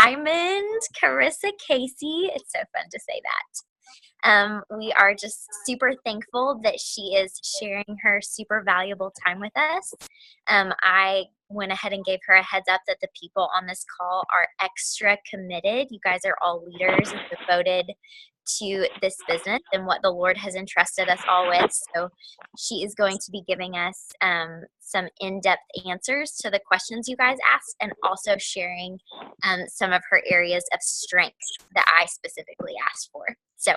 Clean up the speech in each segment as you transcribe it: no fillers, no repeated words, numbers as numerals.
Diamond, Carissa Casey. It's so fun to say that. We are just super thankful that she is sharing her super valuable time with us. I went ahead and gave her a heads up that the people on this call are extra committed. You guys are all leaders and devoted to this business and what the Lord has entrusted us all with. So she is going to be giving us some in-depth answers to the questions you guys asked, and also sharing some of her areas of strength that I specifically asked for. So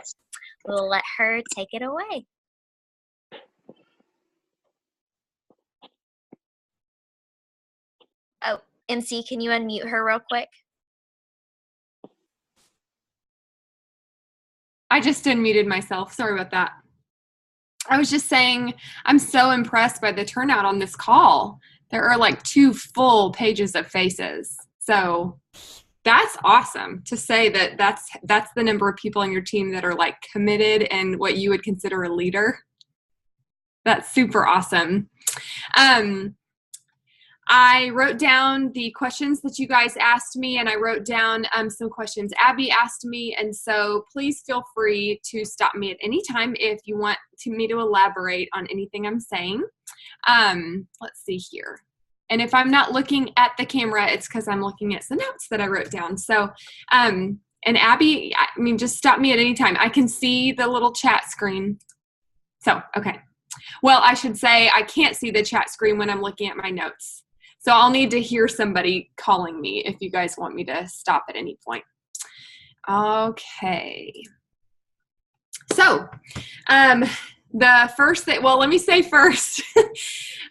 we'll let her take it away. Oh, MC, can you unmute her real quick? I just unmuted myself. Sorry about that. I was just saying, I'm so impressed by the turnout on this call. There are like 2 full pages of faces. So that's awesome to say that that's the number of people on your team that are like committed and what you would consider a leader. That's super awesome. I wrote down the questions that you guys asked me, and I wrote down some questions Abby asked me, and so please feel free to stop me at any time if you want me to elaborate on anything I'm saying. Let's see here. And if I'm not looking at the camera, it's because I'm looking at some notes that I wrote down. So, and Abby, I mean, just stop me at any time. I can see the little chat screen. So, okay. Well, I should say I can't see the chat screen when I'm looking at my notes. So I'll need to hear somebody calling me if you guys want me to stop at any point. Okay. So, the first thing, well, let me say first,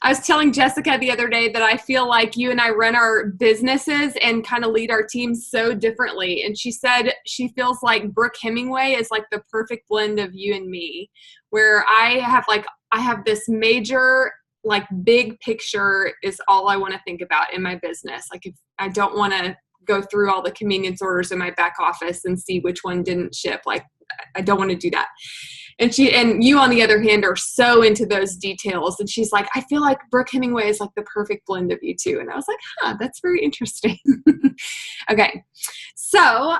I was telling Jessica the other day that I feel like you and I run our businesses and kind of lead our teams so differently. And she said she feels like Brooke Hemingway is like the perfect blend of you and me, where I have this major, like, big picture is all I want to think about in my business. Like, if I don't want to go through all the convenience orders in my back office and see which one didn't ship, like, I don't want to do that. And you, on the other hand, are so into those details. And she's like, I feel like Brooke Hemingway is like the perfect blend of you two. And I was like, that's very interesting. Okay. So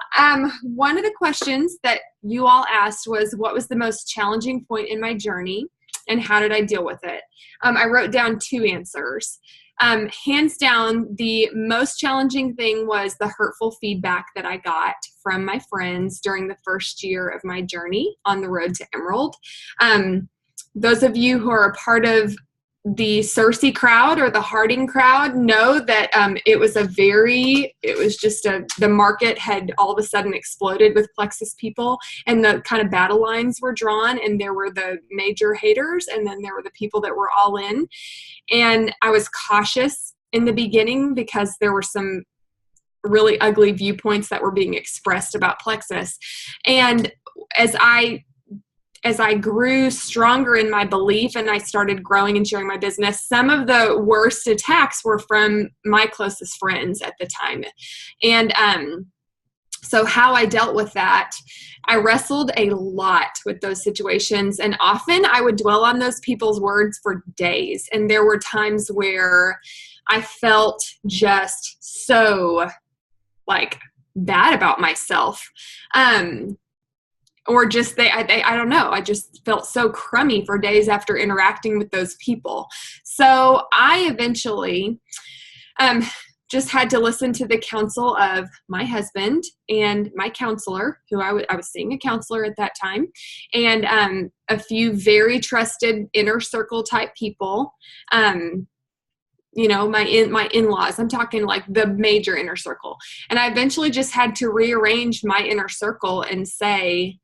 one of the questions that you all asked was, what was the most challenging point in my journey and how did I deal with it? I wrote down 2 answers. Hands down, the most challenging thing was the hurtful feedback that I got from my friends during the first year of my journey on the road to Emerald. Those of you who are a part of the Cersei crowd or the Harding crowd know that the market had all of a sudden exploded with Plexus people, and the kind of battle lines were drawn, and there were the major haters, and then there were the people that were all in. And I was cautious in the beginning because there were some really ugly viewpoints that were being expressed about Plexus. And as I grew stronger in my belief and I started growing and sharing my business, some of the worst attacks were from my closest friends at the time. And so how I dealt with that, I wrestled a lot with those situations, and often I would dwell on those people's words for days. And there were times where I felt just so like bad about myself. Or just I don't know. I just felt so crummy for days after interacting with those people. So I eventually just had to listen to the counsel of my husband and my counselor, who I was seeing a counselor at that time, and a few very trusted inner circle type people. You know, my in-laws, I'm talking like the major inner circle. And I eventually just had to rearrange my inner circle and say,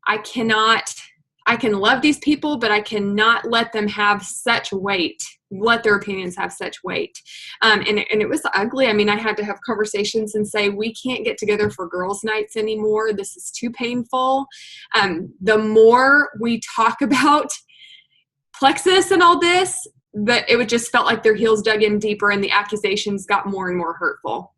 I can love these people, but I cannot let them have such weight, let their opinions have such weight. And it was ugly. I mean, I had to have conversations and say, we can't get together for girls' nights anymore. This is too painful. The more we talk about Plexus and all this, it would just felt like their heels dug in deeper and the accusations got more and more hurtful.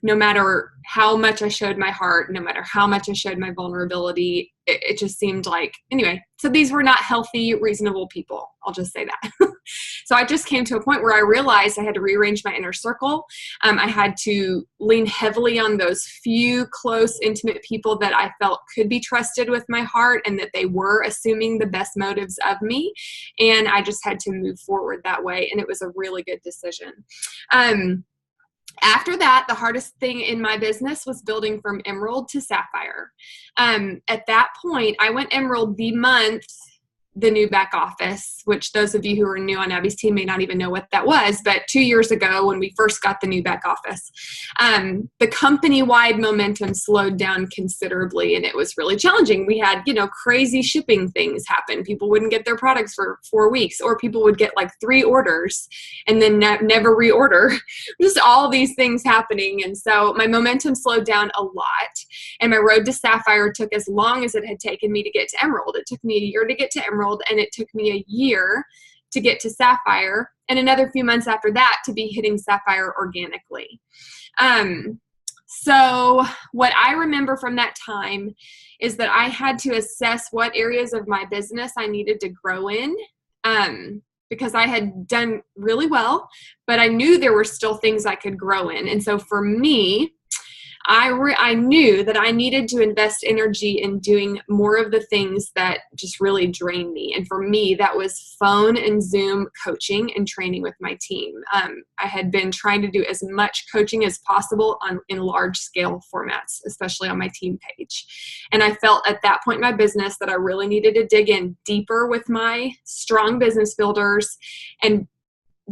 no matter how much I showed my heart, no matter how much I showed my vulnerability, it just seemed like, anyway, so these were not healthy, reasonable people. I'll just say that. So I just came to a point where I realized I had to rearrange my inner circle. I had to lean heavily on those few close, intimate people that I felt could be trusted with my heart and that they were assuming the best motives of me. And I just had to move forward that way. And it was a really good decision. After that, the hardest thing in my business was building from emerald to sapphire. At that point, I went emerald the month the new back office, which those of you who are new on Abby's team may not even know what that was, but 2 years ago when we first got the new back office, the company-wide momentum slowed down considerably, and it was really challenging. We had, crazy shipping things happen. People wouldn't get their products for 4 weeks, or people would get like 3 orders and then never reorder. Just all these things happening. And so my momentum slowed down a lot, and my road to sapphire took as long as it had taken me to get to emerald. It took me a year to get to emerald, and it took me a year to get to sapphire, and another few months after that to be hitting sapphire organically. So what I remember from that time is that I had to assess what areas of my business I needed to grow in, because I had done really well, but I knew there were still things I could grow in. And so for me, I knew that I needed to invest energy in doing more of the things that just really drained me. And for me, that was phone and Zoom coaching and training with my team. I had been trying to do as much coaching as possible in large scale formats, especially on my team page. And I felt at that point in my business that I really needed to dig in deeper with my strong business builders and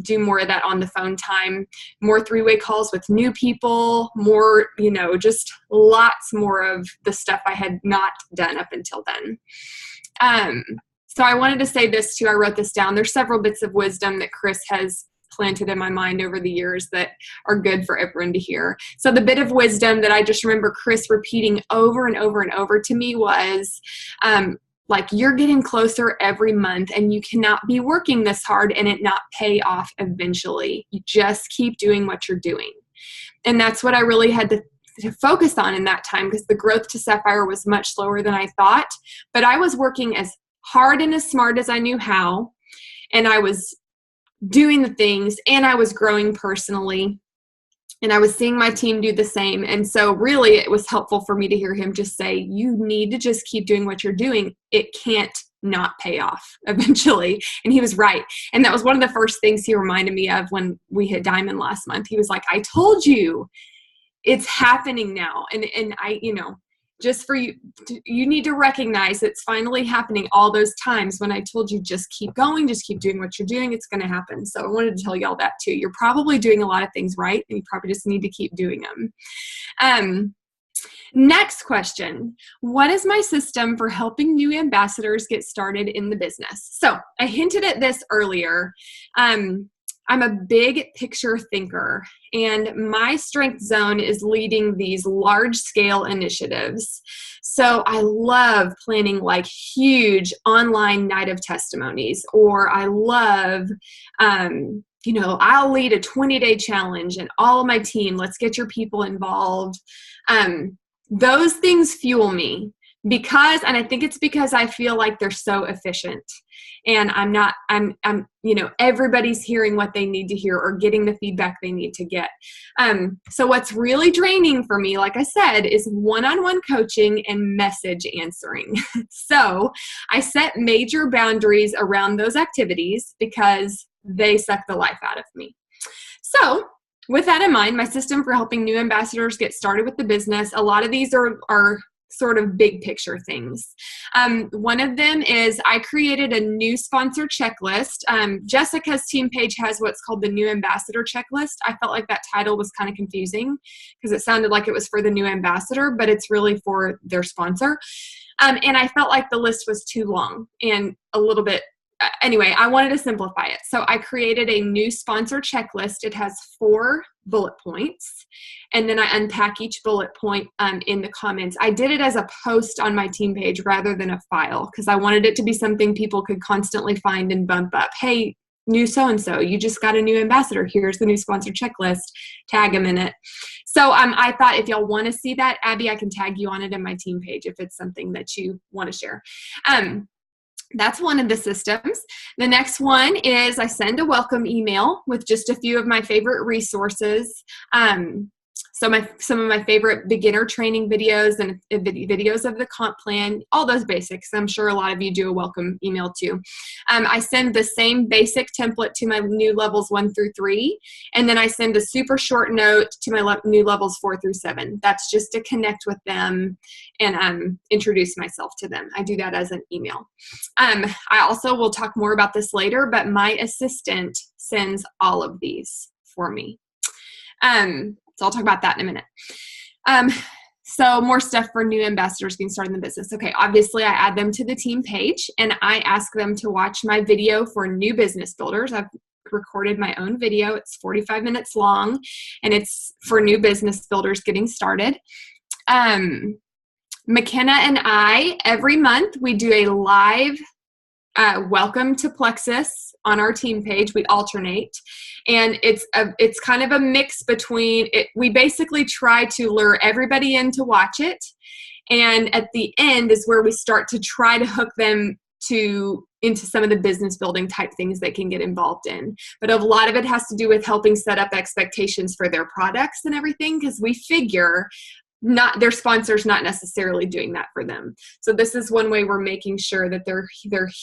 do more of that on the phone time, more 3-way calls with new people, more, just lots more of the stuff I had not done up until then. So I wanted to say this too. I wrote this down. There's several bits of wisdom that Chris has planted in my mind over the years that are good for everyone to hear. So the bit of wisdom that I just remember Chris repeating over and over and over to me was, you're getting closer every month, and you cannot be working this hard and it not pay off eventually. You just keep doing what you're doing. And that's what I really had to focus on in that time, because the growth to sapphire was much slower than I thought. But I was working as hard and as smart as I knew how, and I was doing the things, and I was growing personally. And I was seeing my team do the same. And so really it was helpful for me to hear him just say, you need to just keep doing what you're doing. It can't not pay off eventually. And he was right. And that was one of the first things he reminded me of when we hit Diamond last month. He was like, I told you it's happening now. And I, just for you, you need to recognize it's finally happening. All those times when I told you, just keep going, just keep doing what you're doing, it's going to happen. So I wanted to tell you all that too. You're probably doing a lot of things right, and you probably just need to keep doing them. Next question. What is my system for helping new ambassadors get started in the business? So I hinted at this earlier. I'm a big picture thinker, and my strength zone is leading these large scale initiatives. So I love planning like huge online night of testimonies, or I love, I'll lead a 20-day challenge and all of my team, let's get your people involved. Those things fuel me and I think it's because I feel like they're so efficient. And everybody's hearing what they need to hear or getting the feedback they need to get. So what's really draining for me, like I said, is one-on-one coaching and message answering. So I set major boundaries around those activities because they suck the life out of me. So with that in mind, my system for helping new ambassadors get started with the business, a lot of these are sort of big picture things. One of them is I created a new sponsor checklist. Jessica's team page has what's called the new ambassador checklist. I felt like that title was kind of confusing because it sounded like it was for the new ambassador, but it's really for their sponsor. And I felt like the list was too long and a little bit anyway, I wanted to simplify it. So I created a new sponsor checklist. It has 4 bullet points, and then I unpack each bullet point in the comments. I did it as a post on my team page rather than a file because I wanted it to be something people could constantly find and bump up. Hey, new so-and-so, you just got a new ambassador, here's the new sponsor checklist, tag them in it. So I thought if y'all want to see that, Abby, I can tag you on it in my team page if it's something that you want to share. That's one of the systems. The next one is I send a welcome email with just a few of my favorite resources. Some of my favorite beginner training videos and videos of the comp plan, all those basics. I'm sure a lot of you do a welcome email too. I send the same basic template to my new levels 1 through 3, and then I send a super short note to my new levels 4 through 7. That's just to connect with them and introduce myself to them. I do that as an email. I also will talk more about this later, but my assistant sends all of these for me. So I'll talk about that in a minute. So more stuff for new ambassadors getting started in the business. Okay, obviously I add them to the team page and I ask them to watch my video for new business builders. I've recorded my own video. It's 45 minutes long and it's for new business builders getting started. McKenna and I, every month we do a live welcome to Plexus on our team page. We alternate, and it's kind of a mix between it. We basically try to lure everybody in to watch it, and at the end is where we start to try to hook them into some of the business building type things they can get involved in. But a lot of it has to do with helping set up expectations for their products and everything, because we figure not their sponsors not necessarily doing that for them. So this is one way we're making sure that they're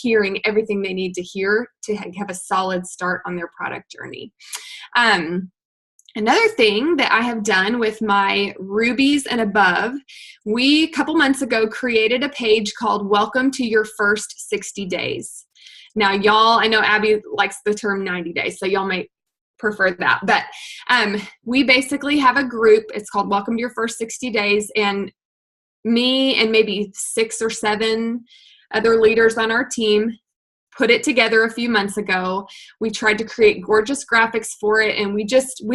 hearing everything they need to hear to have a solid start on their product journey. Another thing that I have done with my rubies and above, we a couple months ago created a page called Welcome to Your First 60 Days. Now y'all, I know Abby likes the term 90 days, so y'all might prefer that. But we basically have a group. It's called Welcome to Your First 60 Days. And me and maybe 6 or 7 other leaders on our team put it together a few months ago. We tried to create gorgeous graphics for it. And we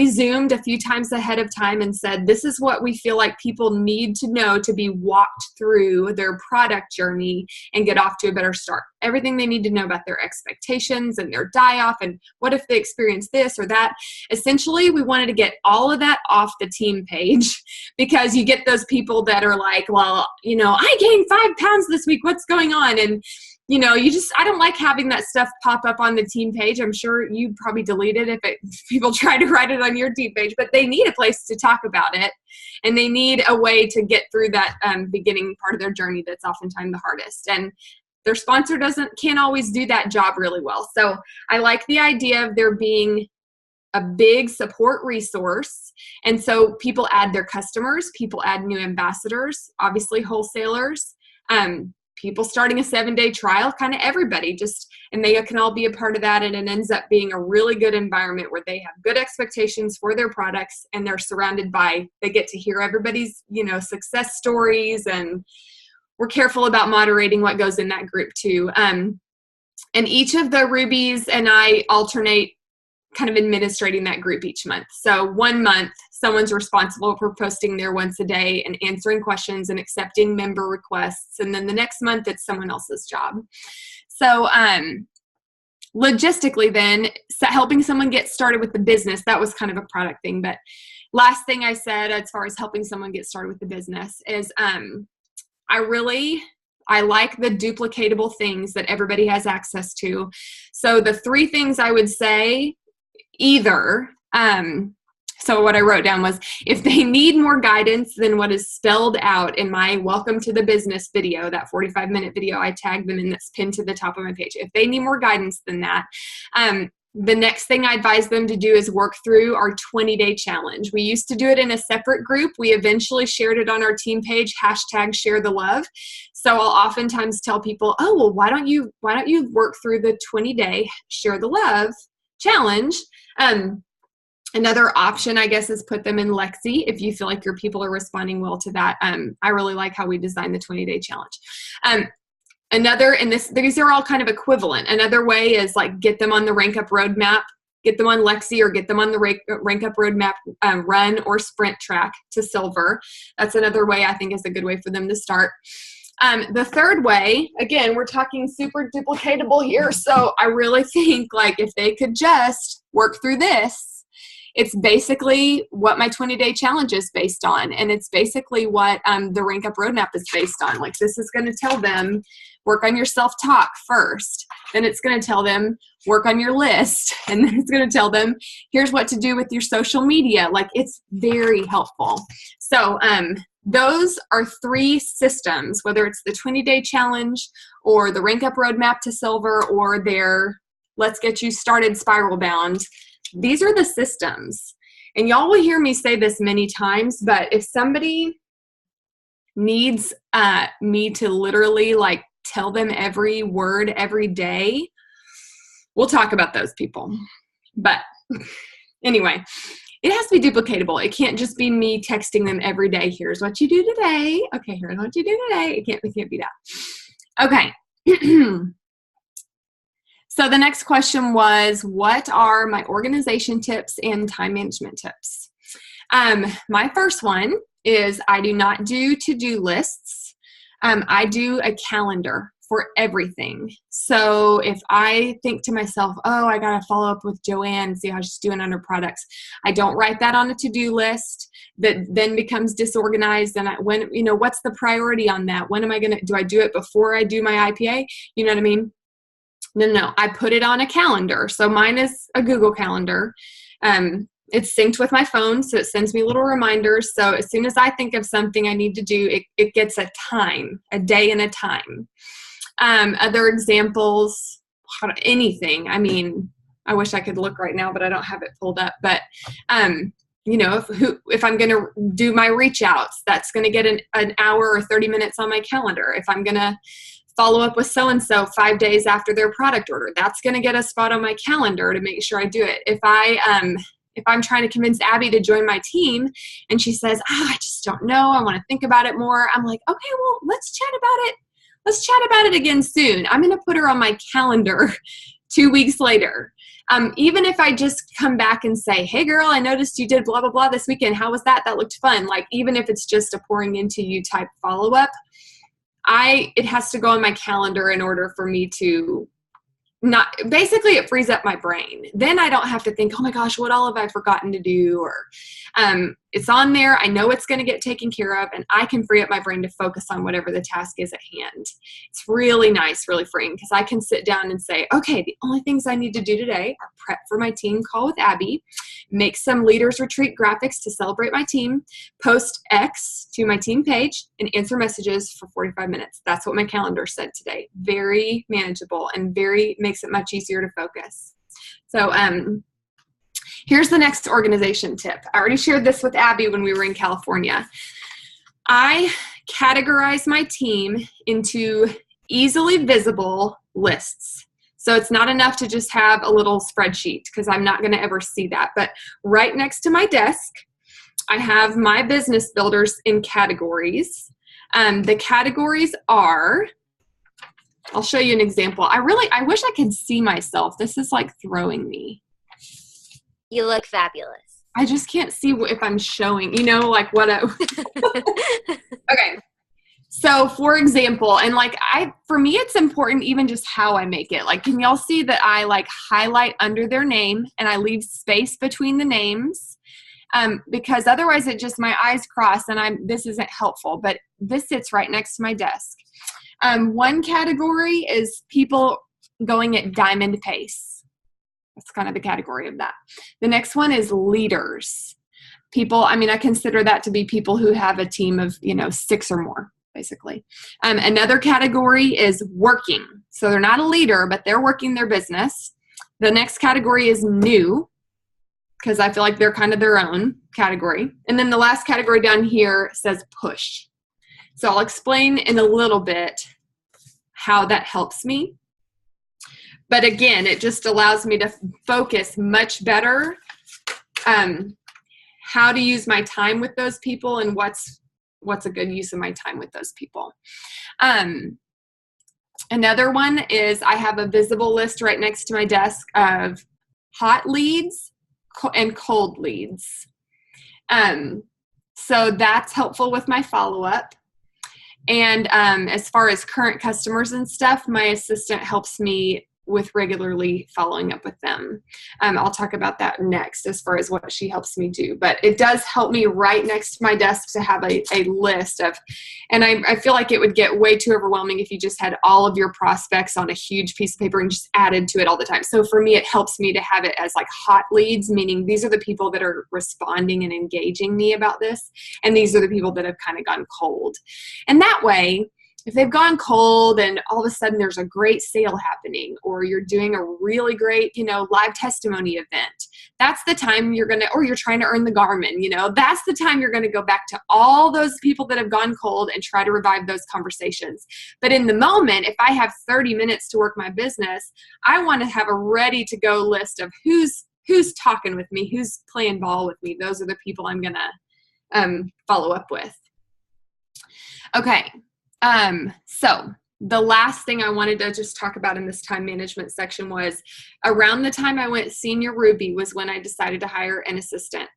zoomed a few times ahead of time and said, this is what we feel like people need to know to be walked through their product journey and get off to a better start. Everything they need to know about their expectations and their die-off and what if they experience this or that. Essentially, we wanted to get all of that off the team page, because you get those people that are like, well, I gained 5 pounds this week. What's going on? And I don't like having that stuff pop up on the team page. I'm sure you probably delete it if people try to write it on your team page, but they need a place to talk about it. And they need a way to get through that beginning part of their journey that's oftentimes the hardest. And their sponsor can't always do that job really well. So I like the idea of there being a big support resource. And so people add their customers, people add new ambassadors, obviously wholesalers, people starting a 7-day trial, kind of everybody, and they can all be a part of that. And it ends up being a really good environment where they have good expectations for their products, and they get to hear everybody's, success stories, and we're careful about moderating what goes in that group too. And each of the rubies and I alternate kind of administrating that group each month. So 1 month, someone's responsible for posting there once a day and answering questions and accepting member requests. And then the next month, it's someone else's job. So logistically then, helping someone get started with the business, that was kind of a product thing. But last thing I said as far as helping someone get started with the business is I like the duplicatable things that everybody has access to. So the 3 things I would say, so what I wrote down was, if they need more guidance than what is spelled out in my Welcome to the Business video, that 45-minute video I tagged them in that's pinned to the top of my page, if they need more guidance than that, the next thing I advise them to do is work through our 20-day challenge. We used to do it in a separate group. We eventually shared it on our team page, #ShareTheLove. So I'll oftentimes tell people, oh, well, why don't you work through the 20-day Share the Love challenge? Another option, I guess, is put them in Lexi if you feel like your people are responding well to that. I really like how we designed the 20-day challenge. These are all kind of equivalent. Another way is like get them on the Rank Up Roadmap, get them on Lexi, or get them on the Rank Up Roadmap run or sprint track to silver. That's another way I think is a good way for them to start. The third way, again, we're talking super duplicatable here. So I really think like if they could just work through this, it's basically what my 20-day challenge is based on. And it's basically what the Rank Up Roadmap is based on. Like this is going to tell them, work on your self-talk first. Then it's going to tell them, work on your list. And then it's going to tell them, here's what to do with your social media. Like it's very helpful. So those are 3 systems, whether it's the 20-day challenge or the Rank Up Roadmap to Silver or their Let's Get You Started Spiral Bound. These are the systems. And y'all will hear me say this many times, but if somebody needs me to literally like tell them every word every day, we'll talk about those people. But anyway, it has to be duplicatable. It can't just be me texting them every day. Here's what you do today. Okay, here's what you do today. It can't be that. Okay. So the next question was, what are my organization tips and time management tips? My first one is I do not do to-do lists. I do a calendar for everything. So if I think to myself, oh, I got to follow up with Joanne and see how she's doing on her products, I don't write that on a to-do list that then becomes disorganized. And what's the priority on that? When am I do I do it before I do my IPA? You know what I mean? No. I put it on a calendar. So mine is a Google Calendar. It's synced with my phone, so it sends me little reminders. So as soon as I think of something I need to do, it gets a time, a day and a time. Other examples, anything. I mean, I wish I could look right now, but I don't have it pulled up. But if I'm going to do my reach outs, that's going to get an hour or 30 minutes on my calendar. If I'm going to follow up with so-and-so 5 days after their product order, that's going to get a spot on my calendar to make sure I do it. If I'm trying to convince Abby to join my team and she says, I just don't know, I want to think about it more, I'm like, okay, well, let's chat about it. Let's chat about it again soon. I'm going to put her on my calendar 2 weeks later. Even if I just come back and say, hey girl, I noticed you did blah, blah, blah this weekend. How was that? That looked fun. Like, even if it's just a pouring into you type follow-up, it has to go on my calendar in order for me to basically it frees up my brain. Then I don't have to think, oh my gosh, what all have I forgotten to do? Or it's on there. I know it's going to get taken care of, and I can free up my brain to focus on whatever the task is at hand. It's really nice, really freeing, because I can sit down and say, okay, the only things I need to do today are prep for my team call with Abby, make some leaders retreat graphics to celebrate my team, post X to my team page, and answer messages for 45 minutes. That's what my calendar said today. Very manageable and makes it much easier to focus. So here's the next organization tip. I already shared this with Abby when we were in California. I categorize my team into easily visible lists. So it's not enough to just have a little spreadsheet, because I'm not going to ever see that. But right next to my desk, I have my business builders in categories. The categories are, I'll show you an example. I wish I could see myself. This is like throwing me. You look fabulous. I just can't see if I'm showing, like what okay. So for example, and for me, it's important even just how I make it. Like, can y'all see that I highlight under their name and I leave space between the names? Because otherwise my eyes cross and this isn't helpful, but this sits right next to my desk. One category is people going at diamond pace. That's kind of the category of that. The next one is leaders. People, I consider that to be people who have a team of, 6 or more, basically. Another category is working. So they're not a leader, but they're working their business. The next category is new, because I feel like they're kind of their own category. And then the last category down here says push. So I'll explain in a little bit how that helps me. But again, it just allows me to focus much better how to use my time with those people and what's a good use of my time with those people. Another one is I have a visible list right next to my desk of hot leads and cold leads. So that's helpful with my follow-up. And as far as current customers and stuff, my assistant helps me with regularly following up with them. I'll talk about that next as far as what she helps me do. But it does help me right next to my desk to have a list of, and I feel like it would get way too overwhelming if you just had all of your prospects on a huge piece of paper and just added to it all the time. So for me, it helps me to have it as like hot leads, meaning these are the people that are responding and engaging me about this. And these are the people that have kind of gone cold. And that way, if they've gone cold and all of a sudden there's a great sale happening, or you're doing a really great, live testimony event, that's the time you're going to, or you're trying to earn the Garmin, that's the time you're going to go back to all those people that have gone cold and try to revive those conversations. But in the moment, if I have 30 minutes to work my business, I want to have a ready to go list of who's talking with me, who's playing ball with me. Those are the people I'm going to follow up with. Okay. So the last thing I wanted to just talk about in this time management section was around the time I went senior Ruby was when I decided to hire an assistant.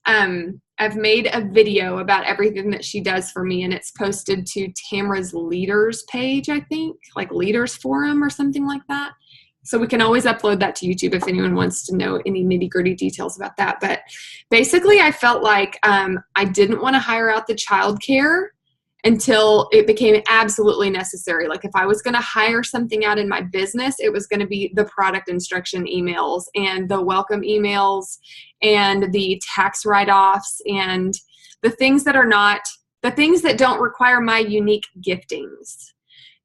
I've made a video about everything that she does for me, and it's posted to Tamara's leaders page, I think, like leaders forum or something like that. So we can always upload that to YouTube if anyone wants to know any nitty-gritty details about that. But basically I felt like I didn't want to hire out the childcare until it became absolutely necessary. Like if I was going to hire something out in my business, it was going to be the product instruction emails and the welcome emails and the tax write-offs and the things that are not, the things that don't require my unique giftings.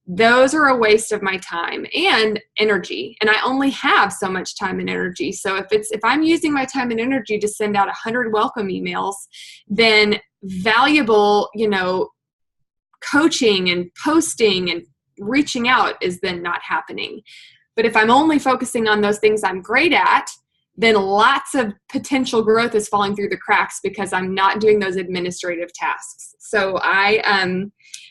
Those are a waste of my time and energy. And I only have so much time and energy. So if I'm using my time and energy to send out 100 welcome emails, then valuable, coaching and posting and reaching out is then not happening. But if I'm only focusing on those things I'm great at, then lots of potential growth is falling through the cracks because I'm not doing those administrative tasks. So I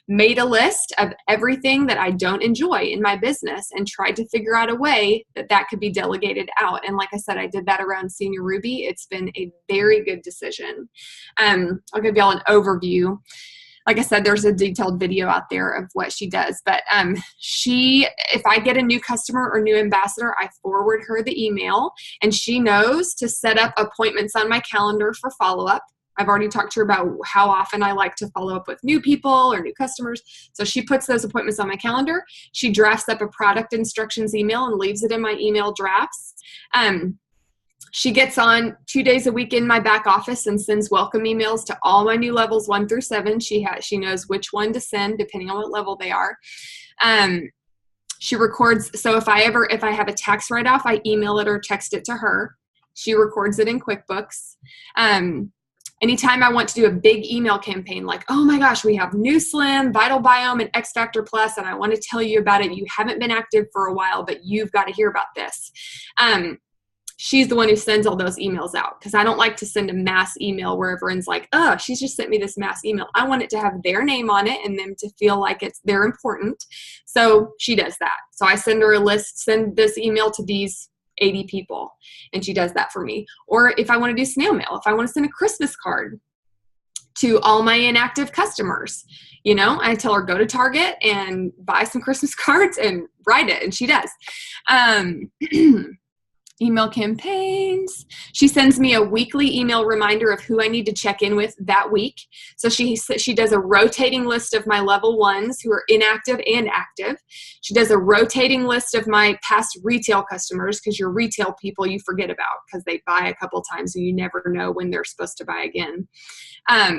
made a list of everything that I don't enjoy in my business and tried to figure out a way that could be delegated out. And like I said, I did that around Senior Ruby. It's been a very good decision. I'll give y'all an overview. Like I said, there's a detailed video out there of what she does. But if I get a new customer or new ambassador, I forward her the email, and she knows to set up appointments on my calendar for follow-up. I've already talked to her about how often I like to follow up with new people or new customers. So she puts those appointments on my calendar. She drafts up a product instructions email and leaves it in my email drafts. She gets on 2 days a week in my back office and sends welcome emails to all my new levels 1 through 7. She knows which one to send depending on what level they are. She records. So if I have a tax write-off, I email it or text it to her. She records it in QuickBooks. Anytime I want to do a big email campaign, like, oh my gosh, we have New Slim, Vital Biome, and X Factor Plus, and I want to tell you about it. You haven't been active for a while, but you've got to hear about this. She's the one who sends all those emails out, because I don't like to send a mass email where everyone's like, oh, she's just sent me this mass email. I want it to have their name on it and them to feel like they're important. So she does that. So I send her a list, send this email to these 80 people, and she does that for me. Or if I want to do snail mail, if I want to send a Christmas card to all my inactive customers, I tell her, go to Target and buy some Christmas cards and write it, and she does. Email campaigns. She sends me a weekly email reminder of who I need to check in with that week. So she does a rotating list of my level 1s who are inactive and active. She does a rotating list of my past retail customers, because your retail people you forget about because they buy a couple times and you never know when they're supposed to buy again.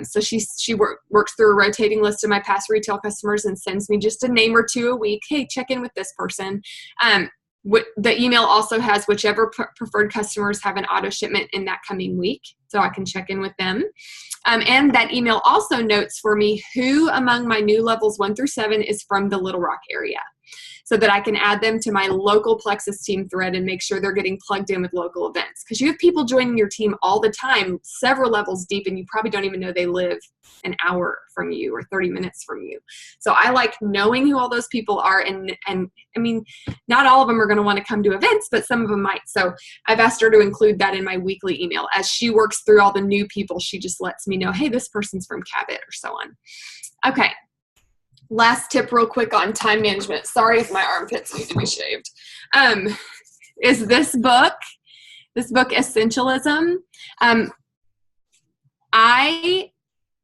So she works through a rotating list of my past retail customers and sends me just a name or two a week. Hey, check in with this person. The email also has whichever preferred customers have an auto shipment in that coming week, so I can check in with them. And that email also notes for me who among my new levels 1 through 7 is from the Little Rock area, so that I can add them to my local Plexus team thread and make sure they're getting plugged in with local events. Because you have people joining your team all the time, several levels deep, and you probably don't even know they live an hour from you or 30 minutes from you. So I like knowing who all those people are. And I mean, not all of them are going to want to come to events, but some of them might. So I've asked her to include that in my weekly email. As she works through all the new people, she just lets me know, hey, this person's from Cabot or so on. Okay. last tip real quick on time management. Sorry if my armpits need to be shaved. Is this book, Essentialism. I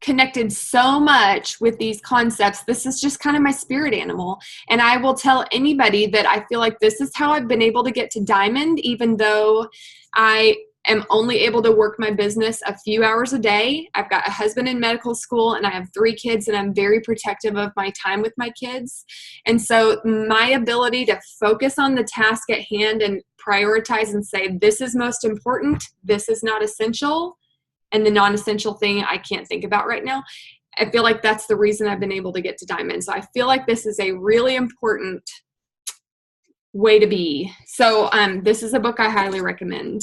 connected so much with these concepts. This is just kind of my spirit animal. And I will tell anybody that I feel like this is how I've been able to get to Diamond, even though I am only able to work my business a few hours a day. I've got a husband in medical school and I have 3 kids, and I'm very protective of my time with my kids. And so my ability to focus on the task at hand and prioritize and say, this is most important, this is not essential, and the non-essential thing I can't think about right now. I feel like that's the reason I've been able to get to Diamond. So I feel like this is a really important way to be. So this is a book I highly recommend.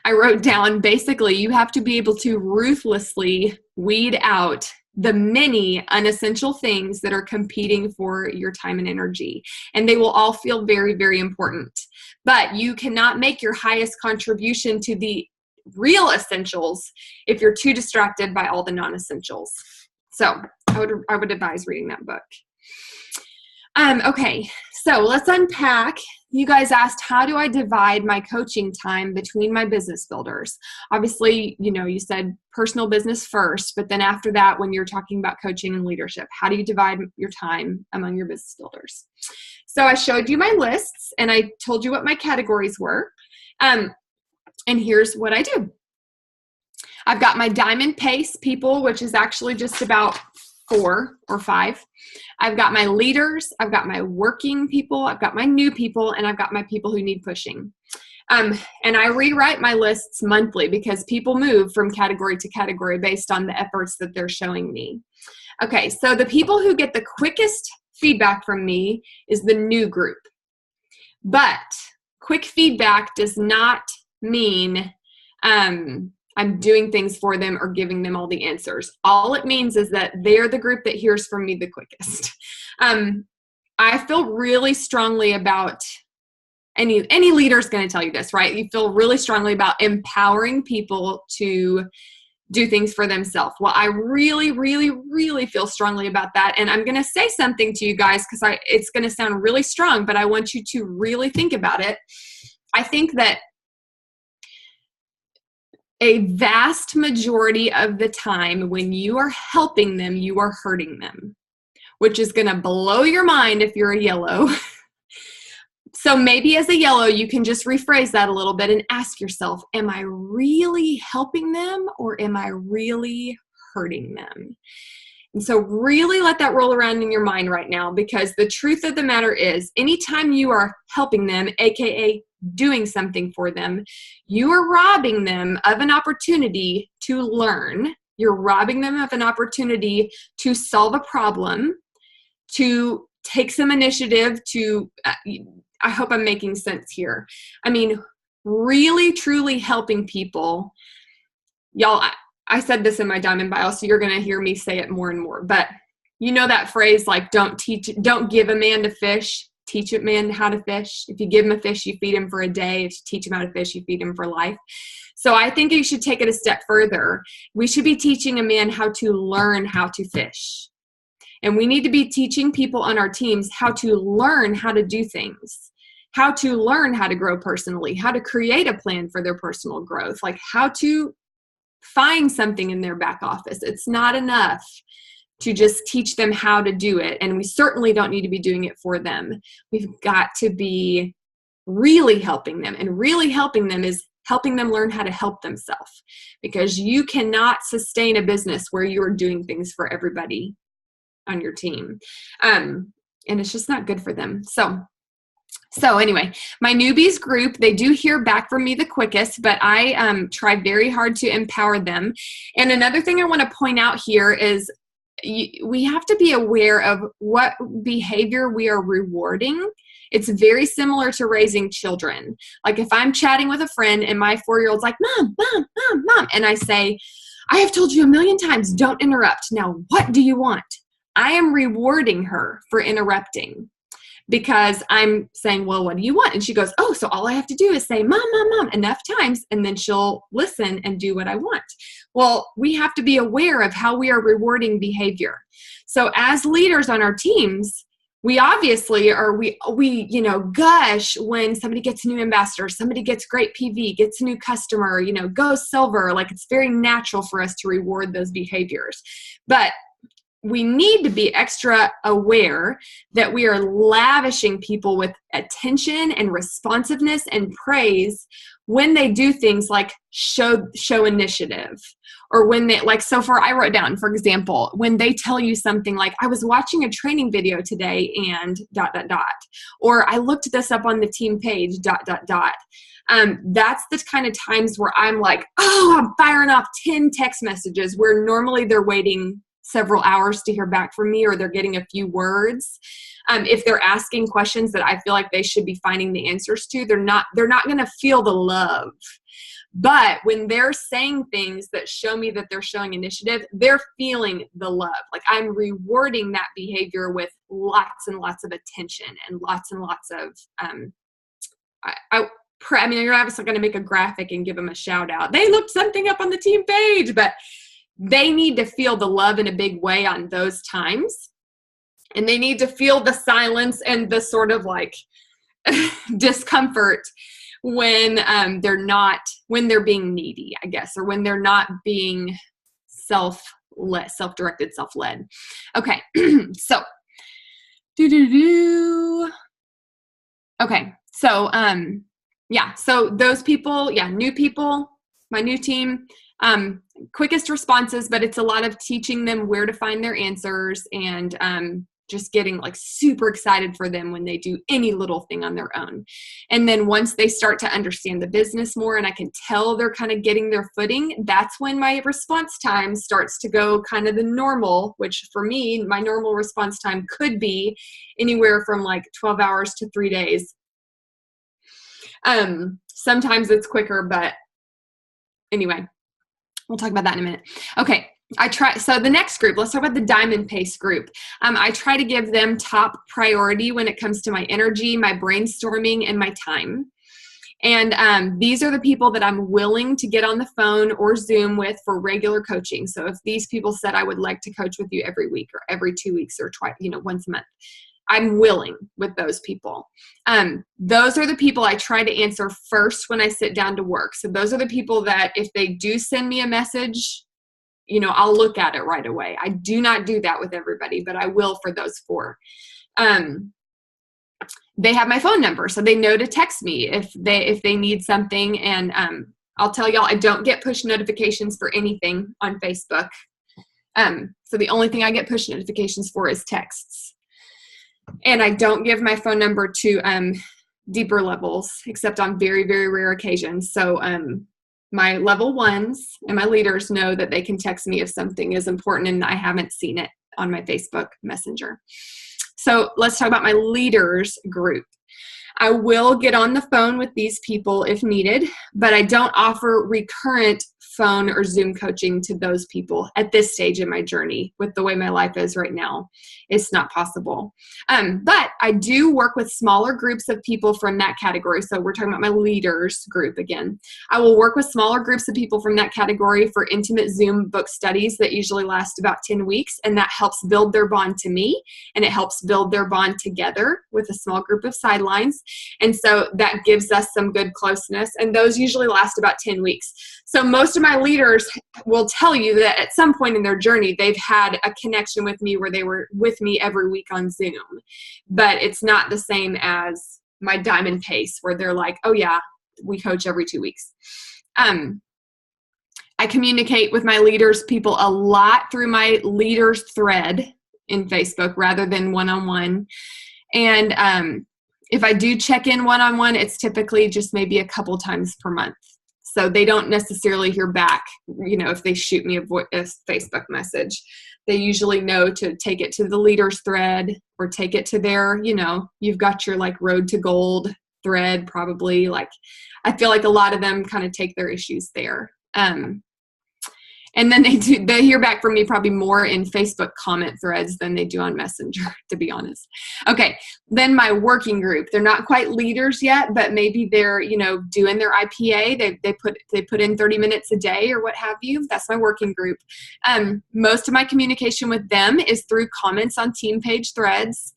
I wrote down, basically, you have to be able to ruthlessly weed out the many unessential things that are competing for your time and energy. And they will all feel very, very important. But you cannot make your highest contribution to the real essentials if you're too distracted by all the non-essentials. So I would advise reading that book. Okay, so let's unpack. You guys asked, how do I divide my coaching time between my business builders? Obviously, you said personal business first, but then after that, when you're talking about coaching and leadership, how do you divide your time among your business builders? So I showed you my lists and I told you what my categories were. And here's what I do. I've got my Diamond Pace people, which is actually just about 4 or 5. I've got my leaders, I've got my working people, I've got my new people, and I've got my people who need pushing. And I rewrite my lists monthly because people move from category to category based on the efforts that they're showing me. Okay, so the people who get the quickest feedback from me is the new group. But quick feedback does not mean I'm doing things for them or giving them all the answers. All it means is that they're the group that hears from me the quickest. I feel really strongly about, any leader's going to tell you this, right? You feel really strongly about empowering people to do things for themselves. Well, I really, really, really feel strongly about that. And I'm going to say something to you guys because it's going to sound really strong, but I want you to really think about it. I think that a vast majority of the time when you are helping them, you are hurting them, which is going to blow your mind if you're a yellow. So maybe as a yellow, you can just rephrase that a little bit and ask yourself, am I really helping them or am I really hurting them? And so really let that roll around in your mind right now, because the truth of the matter is anytime you are helping them, aka doing something for them, you are robbing them of an opportunity to learn. You're robbing them of an opportunity to solve a problem, to take some initiative, to, I hope I'm making sense here. I mean, really, truly helping people. Y'all, I said this in my Diamond bio, so you're going to hear me say it more and more. But you know that phrase, like, don't give a man to fish, teach a man how to fish. If you give him a fish, you feed him for a day. If you teach him how to fish, you feed him for life. So I think you should take it a step further. We should be teaching a man how to learn how to fish. And we need to be teaching people on our teams how to learn how to do things, how to learn how to grow personally, how to create a plan for their personal growth, like how to find something in their back office. It's not enough to just teach them how to do it. And we certainly don't need to be doing it for them. We've got to be really helping them. And really helping them is helping them learn how to help themselves, because you cannot sustain a business where you're doing things for everybody on your team. And it's just not good for them. So anyway, my newbies group, they do hear back from me the quickest, but I try very hard to empower them. And another thing I want to point out here is we have to be aware of what behavior we are rewarding. It's very similar to raising children. Like if I'm chatting with a friend and my 4-year-old's like, Mom, Mom, Mom, Mom, and I say, I have told you a million times, don't interrupt. Now, what do you want? I am rewarding her for interrupting. because I'm saying, well, what do you want? And she goes, oh, so all I have to do is say, mom, mom, mom, enough times, and then she'll listen and do what I want. Well, we have to be aware of how we are rewarding behavior. So as leaders on our teams, we obviously are, we gush when somebody gets a new ambassador, somebody gets great PV, gets a new customer, goes silver. Like, it's very natural for us to reward those behaviors. But we need to be extra aware that we are lavishing people with attention and responsiveness and praise when they do things like show initiative, or when they, like, I wrote down, for example, when they tell you something like, I was watching a training video today and ... or I looked this up on the team page ... That's the kind of times where I'm like, oh, I'm firing off 10 text messages where normally they're waiting several hours to hear back from me, or they're getting a few words. If they're asking questions that I feel like they should be finding the answers to, they're not going to feel the love. But when they're saying things that show me that they're showing initiative, they're feeling the love. Like, I'm rewarding that behavior with lots and lots of attention and lots of, you're obviously going to make a graphic and give them a shout out. They looked something up on the team page, but they need to feel the love in a big way on those times. And they need to feel the silence and the sort of like discomfort when they're being needy, I guess, or when they're not being self-directed, self-led. Okay. So, okay. So, so those people, new people, my new team, quickest responses, but it's a lot of teaching them where to find their answers, and just getting like super excited for them when they do any little thing on their own. And then once they start to understand the business more, and I can tell they're kind of getting their footing, that's when my response time starts to go kind of the normal, which for me, my normal response time could be anywhere from like 12 hours to 3 days. Sometimes it's quicker, but anyway, we'll talk about that in a minute. Okay. So the next group, let's talk about the Diamond Pace group. I try to give them top priority when it comes to my energy, my brainstorming, and my time. And these are the people that I'm willing to get on the phone or Zoom with for regular coaching. So if these people said, I would like to coach with you every week or every 2 weeks or twice, once a month, I'm willing with those people. Those are the people I try to answer first when I sit down to work. So those are the people that if they do send me a message, I'll look at it right away. I do not do that with everybody, but I will for those 4. They have my phone number, so they know to text me if they need something. And I'll tell y'all, I don't get push notifications for anything on Facebook. So the only thing I get push notifications for is texts. And I don't give my phone number to deeper levels, except on very, very rare occasions. So my level 1s and my leaders know that they can text me if something is important and I haven't seen it on my Facebook Messenger. So let's talk about my leaders group. I will get on the phone with these people if needed, but I don't offer recurrent phone or Zoom coaching to those people at this stage in my journey. With the way my life is right now, it's not possible. But I do work with smaller groups of people from that category. So we're talking about my leaders group again. I will work with smaller groups of people from that category for intimate Zoom book studies that usually last about 10 weeks. And that helps build their bond to me, and it helps build their bond together with a small group of sidelines. And so that gives us some good closeness. And those usually last about 10 weeks. So most of my leaders will tell you that at some point in their journey, they've had a connection with me where they were with me every week on Zoom. But it's not the same as my Diamond Pace where they're like, oh yeah, we coach every 2 weeks. I communicate with my leaders people a lot through my leaders thread in Facebook rather than one-on-one. And if I do check in one-on-one, it's typically just maybe a couple times per month. So they don't necessarily hear back, if they shoot me a Facebook message. They usually know to take it to the leaders thread or take it to their, you've got your like road to gold thread probably. Like, I feel like a lot of them kind of take their issues there. And And then they hear back from me probably more in Facebook comment threads than they do on Messenger, to be honest. Okay. Then my working group, they're not quite leaders yet, but maybe they're, doing their IPA. They put in 30 minutes a day or what have you. That's my working group. Most of my communication with them is through comments on team page threads.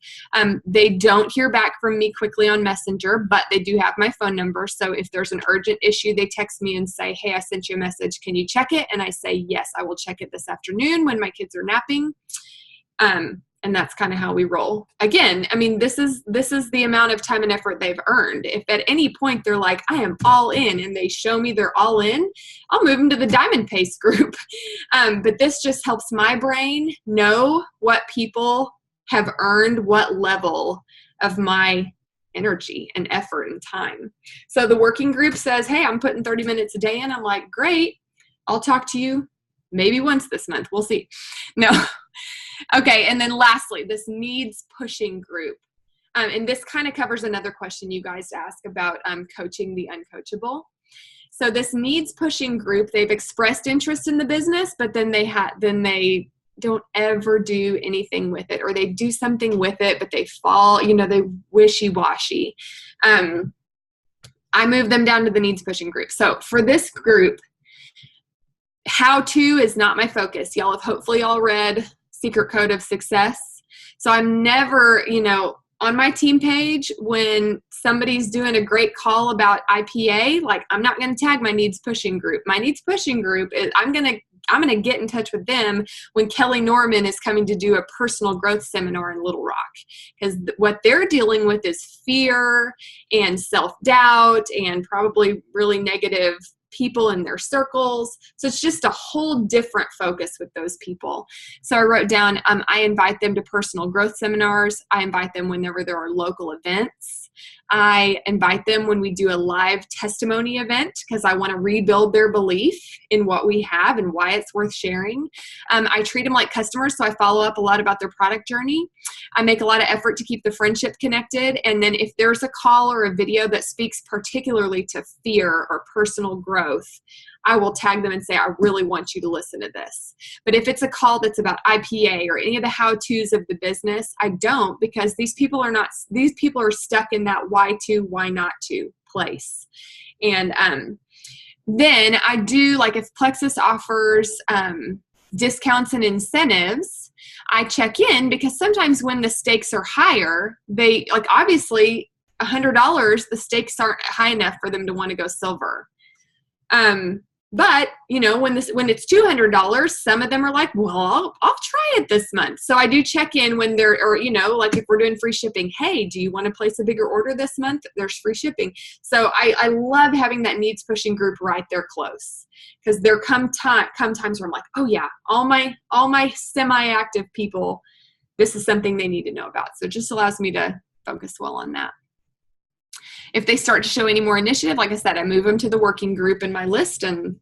They don't hear back from me quickly on Messenger, but they do have my phone number. So if there's an urgent issue, they text me and say, hey, I sent you a message. Can you check it? And I say, yes, I will check it this afternoon when my kids are napping. And that's kind of how we roll. Again, I mean, this is the amount of time and effort they've earned. If at any point they're like, I am all in, and they show me they're all in, I'll move them to the Diamond Pace group. But this just helps my brain know what people have earned, what level of my energy and effort and time. So the working group says, hey, I'm putting 30 minutes a day in. I'm like, great. I'll talk to you maybe once this month. We'll see. No. Okay. And then lastly, this needs pushing group. And this kind of covers another question you guys ask about coaching the uncoachable. So this needs pushing group, they've expressed interest in the business, but then they don't ever do anything with it, or they do something with it, but they fall, they wishy-washy. I move them down to the needs pushing group. So for this group, how to is not my focus. Y'all have hopefully all read Secret Code of Success. So I'm never, on my team page, when somebody's doing a great call about IPA, like I'm not going to tag my needs pushing group. My needs pushing group is I'm going to get in touch with them when Kelly Norman is coming to do a personal growth seminar in Little Rock, because what they're dealing with is fear and self-doubt and probably really negative people in their circles. So it's just a whole different focus with those people. So I wrote down, I invite them to personal growth seminars. I invite them whenever there are local events. I invite them when we do a live testimony event, because I want to rebuild their belief in what we have and why it's worth sharing. I treat them like customers, so I follow up a lot about their product journey. I make a lot of effort to keep the friendship connected. And then if there's a call or a video that speaks particularly to fear or personal growth, I will tag them and say, I really want you to listen to this. But if it's a call that's about IPA or any of the how-tos of the business, I don't, because these people are stuck in that why to, why not to place. And then I do, like if Plexus offers discounts and incentives, I check in, because sometimes when the stakes are higher, they like obviously $100, the stakes aren't high enough for them to want to go silver. But when it's $200, some of them are like, well, I'll try it this month. So I do check in when they're, or, like if we're doing free shipping, hey, do you want to place a bigger order this month? There's free shipping. So I love having that needs pushing group right there close, because there come times where I'm like, oh yeah, all my semi-active people, this is something they need to know about. So it just allows me to focus well on that. If they start to show any more initiative, like I said, I move them to the working group in my list, and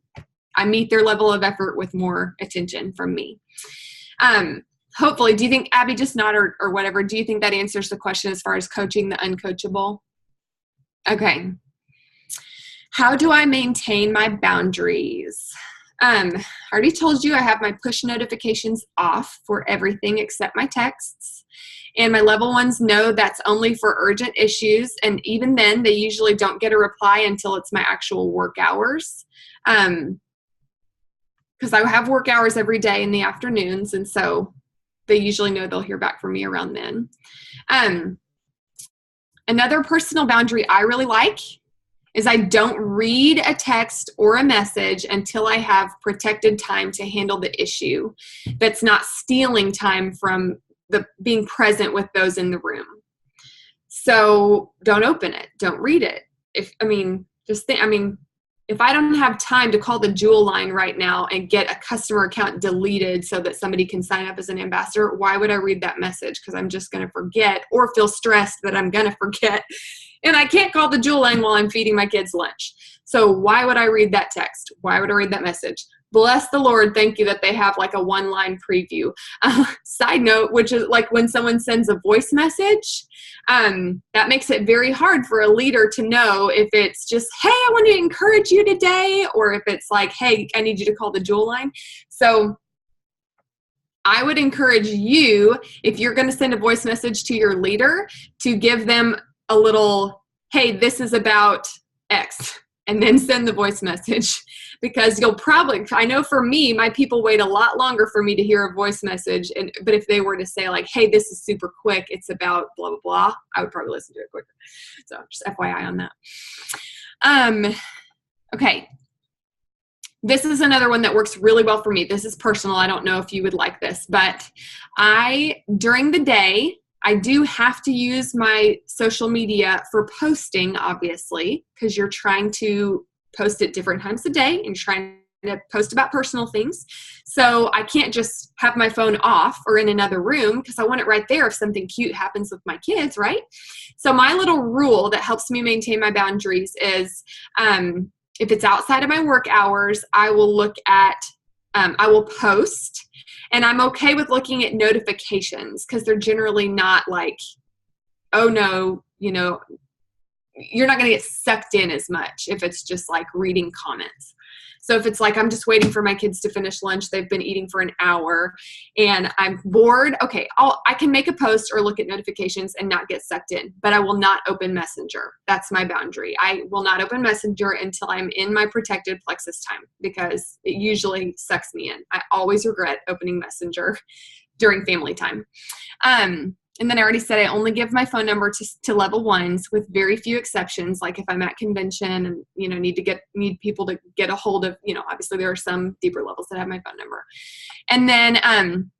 I meet their level of effort with more attention from me. Hopefully, do you think, Abby, just nod or whatever, do you think that answers the question as far as coaching the uncoachable? Okay. How do I maintain my boundaries? I already told you I have my push notifications off for everything except my texts. And my level ones know that's only for urgent issues. And even then, they usually don't get a reply until it's my actual work hours. Because I have work hours every day in the afternoons. And so they usually know they'll hear back from me around then. Another personal boundary I really like is I don't read a text or a message until I have protected time to handle the issue that's not stealing time from the being present with those in the room. So don't open it. Don't read it. If I don't have time to call the Jewel line right now and get a customer account deleted so that somebody can sign up as an ambassador, why would I read that message? Because I'm just going to forget, or feel stressed that I'm going to forget. And I can't call the Jewel line while I'm feeding my kids lunch. So why would I read that text? Why would I read that message? bless the Lord, thank you that they have like a one-line preview. Side note, which is like when someone sends a voice message, that makes it very hard for a leader to know if it's just, hey, I want to encourage you today, or if it's like, hey, I need you to call the Jewel line. So I would encourage you, if you're going to send a voice message to your leader, to give them a little, hey, this is about X, and then send the voice message, because you'll probably, I know for me, my people wait a lot longer for me to hear a voice message. But if they were to say like, hey, this is super quick, it's about blah, blah, blah, I would probably listen to it quicker. So just FYI on that. Okay. This is another one that works really well for me. This is personal. I don't know if you would like this, but during the day, I do have to use my social media for posting, obviously, because you're trying to post at different times of day and you're trying to post about personal things. So I can't just have my phone off or in another room, because I want it right there if something cute happens with my kids, right? So my little rule that helps me maintain my boundaries is, if it's outside of my work hours, I will I will post, and I'm okay with looking at notifications, because they're generally not like, oh no, you're not going to get sucked in as much if it's just like reading comments. So if it's like, I'm just waiting for my kids to finish lunch, they've been eating for an hour and I'm bored, okay, I can make a post or look at notifications and not get sucked in, but I will not open Messenger. That's my boundary. I will not open Messenger until I'm in my protected plexus time, because it usually sucks me in. I always regret opening Messenger during family time. And then I already said I only give my phone number to level ones, with very few exceptions. Like if I'm at convention and, need people to get a hold of, obviously there are some deeper levels that have my phone number. And then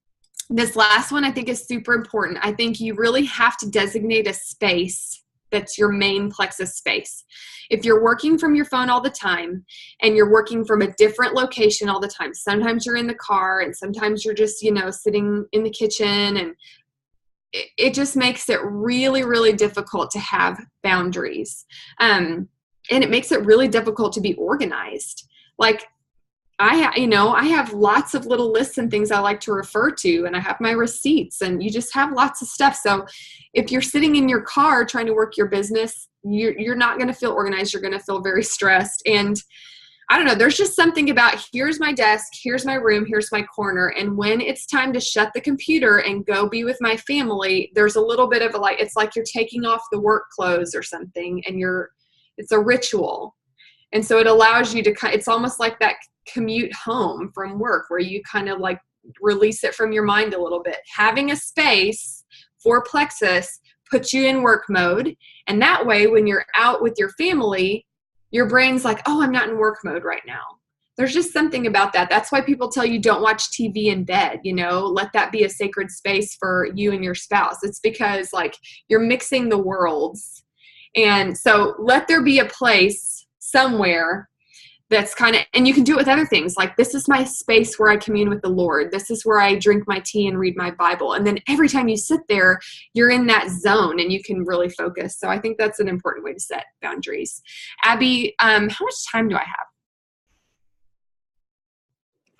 this last one I think is super important. I think you really have to designate a space that's your main plexus space. If you're working from your phone all the time and you're working from a different location all the time, sometimes you're in the car and sometimes you're just, sitting in the kitchen, and it just makes it really, really difficult to have boundaries. And it makes it really difficult to be organized. Like I have lots of little lists and things I like to refer to, and I have my receipts, and you just have lots of stuff. So if you're sitting in your car trying to work your business, you're not going to feel organized. You're going to feel very stressed. And I don't know, there's just something about, here's my desk, here's my room, here's my corner. And when it's time to shut the computer and go be with my family, there's a little bit of it's like you're taking off the work clothes or something, and it's a ritual. And so it allows you to, it's almost like that commute home from work where you kind of like release it from your mind a little bit. Having a space for plexus puts you in work mode. And that way, when you're out with your family, your brain's like, oh, I'm not in work mode right now. There's just something about that. That's why people tell you don't watch TV in bed, let that be a sacred space for you and your spouse. It's because like you're mixing the worlds. And so let there be a place somewhere that's and you can do it with other things. Like, this is my space where I commune with the Lord. This is where I drink my tea and read my Bible. And then every time you sit there, you're in that zone and you can really focus. So I think that's an important way to set boundaries. Abby, how much time do I have?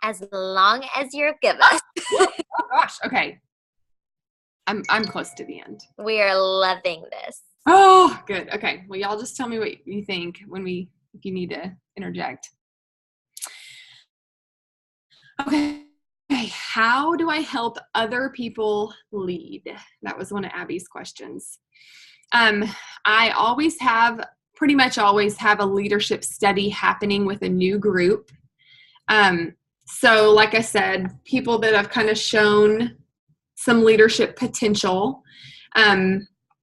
As long as you give us. Oh gosh. Okay. I'm close to the end. We are loving this. Oh, good. Okay. Well, y'all just tell me what you think if you need to interject. Okay. How do I help other people lead? That was one of Abby's questions. I pretty much always have a leadership study happening with a new group. So like I said, people that have kind of shown some leadership potential,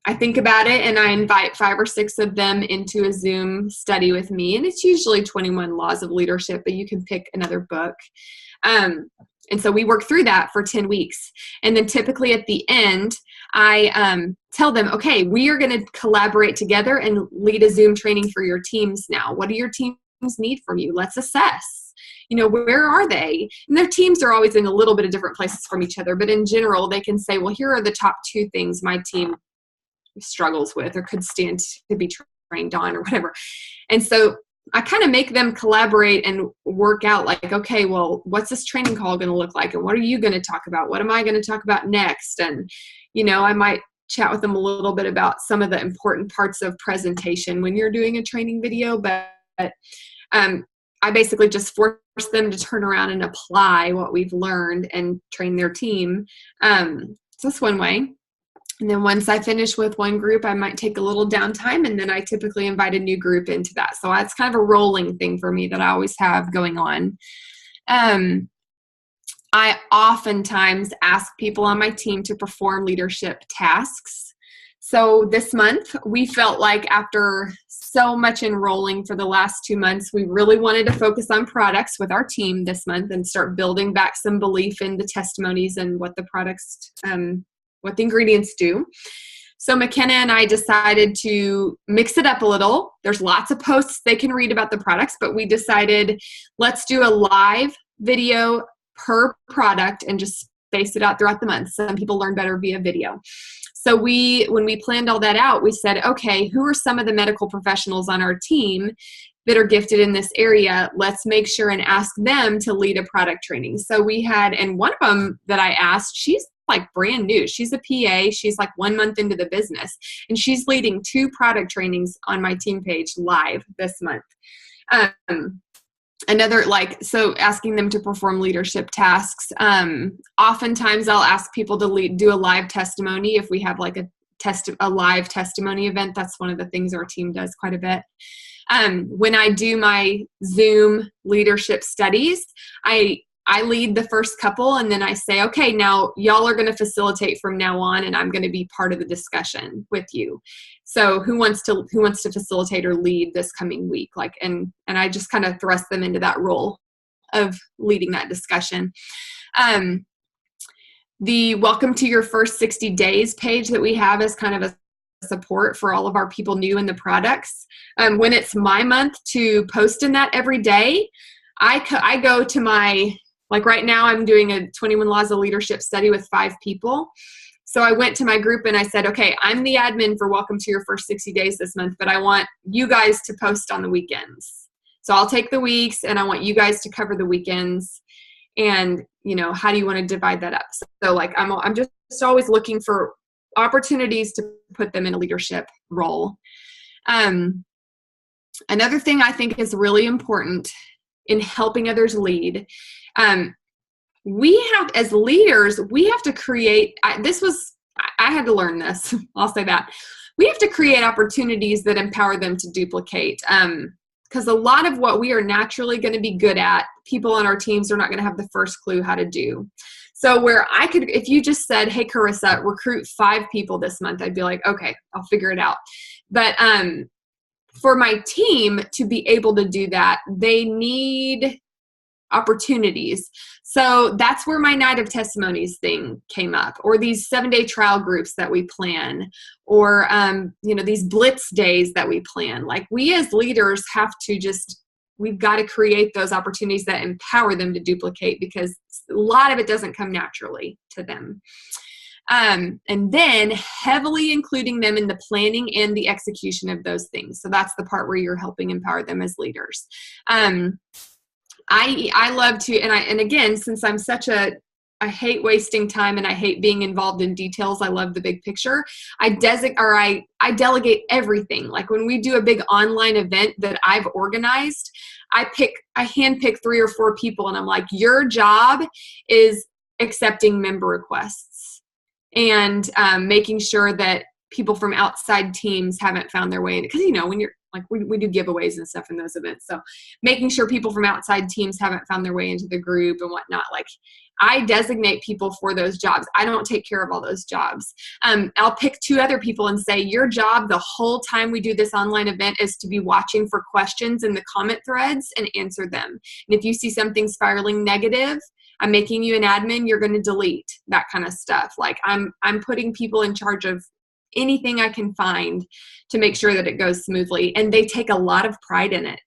I think about it and I invite 5 or 6 of them into a Zoom study with me. And it's usually 21 Laws of Leadership, but you can pick another book. And so we work through that for 10 weeks. And then typically at the end, I tell them, okay, we are going to collaborate together and lead a Zoom training for your teams now. What do your teams need from you? Let's assess. Where are they? And their teams are always in a little bit of different places from each other. But in general, they can say, well, here are the top 2 things my team struggles with or could stand to be trained on or whatever. And so I kind of make them collaborate and work out like, okay, well, what's this training call going to look like? And what are you going to talk about? What am I going to talk about next? And, I might chat with them a little bit about some of the important parts of presentation when you're doing a training video. But I basically just force them to turn around and apply what we've learned and train their team. So that's one way. And then once I finish with one group, I might take a little downtime, and then I typically invite a new group into that. So that's kind of a rolling thing for me that I always have going on. I oftentimes ask people on my team to perform leadership tasks. So this month, we felt like after so much enrolling for the last 2 months, we really wanted to focus on products with our team this month and start building back some belief in the testimonies and what the products, what the ingredients do. So McKenna and I decided to mix it up a little. There's lots of posts they can read about the products, but we decided let's do a live video per product and just space it out throughout the month. Some people learn better via video. So when we planned all that out, we said, okay, who are some of the medical professionals on our team that are gifted in this area? Let's make sure and ask them to lead a product training. So we had, and one of them that I asked, she's like brand new. She's a PA. She's like 1 month into the business, and she's leading 2 product trainings on my team page live this month. So asking them to perform leadership tasks. Oftentimes I'll ask people to do a live testimony if we have like a live testimony event. That's one of the things our team does quite a bit. When I do my Zoom leadership studies, I lead the first couple, and then I say, okay, now y'all are going to facilitate from now on, and I'm going to be part of the discussion with you. So who wants to facilitate or lead this coming week? And I just kind of thrust them into that role of leading that discussion. The welcome to your first 60 days page that we have is kind of a support for all of our people new in the products. When it's my month to post in that every day, I go to my, like right now I'm doing a 21 Laws of Leadership study with 5 people. So I went to my group and I said, okay, I'm the admin for Welcome to Your First 60 Days this month, but I want you guys to post on the weekends. So I'll take the weeks and I want you guys to cover the weekends. And, how do you want to divide that up? So like, I'm just always looking for opportunities to put them in a leadership role. Another thing I think is really important in helping others lead, as leaders, we have to create, I had to learn this, I'll say that. We have to create opportunities that empower them to duplicate. Because a lot of what we are naturally going to be good at, people on our teams are not going to have the first clue how to do. So where if you just said, hey, Carissa, recruit 5 people this month, I'd be like, okay, I'll figure it out. But for my team to be able to do that, they need opportunities. So that's where my Night of Testimonies thing came up, or these 7-day trial groups that we plan, or, these blitz days that we plan. Like we as leaders have to we've got to create those opportunities that empower them to duplicate, because a lot of it doesn't come naturally to them. And then heavily including them in the planning and the execution of those things. So that's the part where you're helping empower them as leaders. I love to, and again, since I'm I hate wasting time and I hate being involved in details. I love the big picture. I delegate everything. Like when we do a big online event that I've organized, I handpick 3 or 4 people, and I'm like, your job is accepting member requests and making sure that people from outside teams haven't found their way in. Because, when you're like, we do giveaways and stuff in those events. So making sure people from outside teams haven't found their way into the group and whatnot. Like I designate people for those jobs. I don't take care of all those jobs. I'll pick 2 other people and say, your job the whole time we do this online event is to be watching for questions in the comment threads and answer them. And if you see something spiraling negative, I'm making you an admin, you're going to delete that kind of stuff. Like I'm putting people in charge of anything I can find to make sure that it goes smoothly. And they take a lot of pride in it.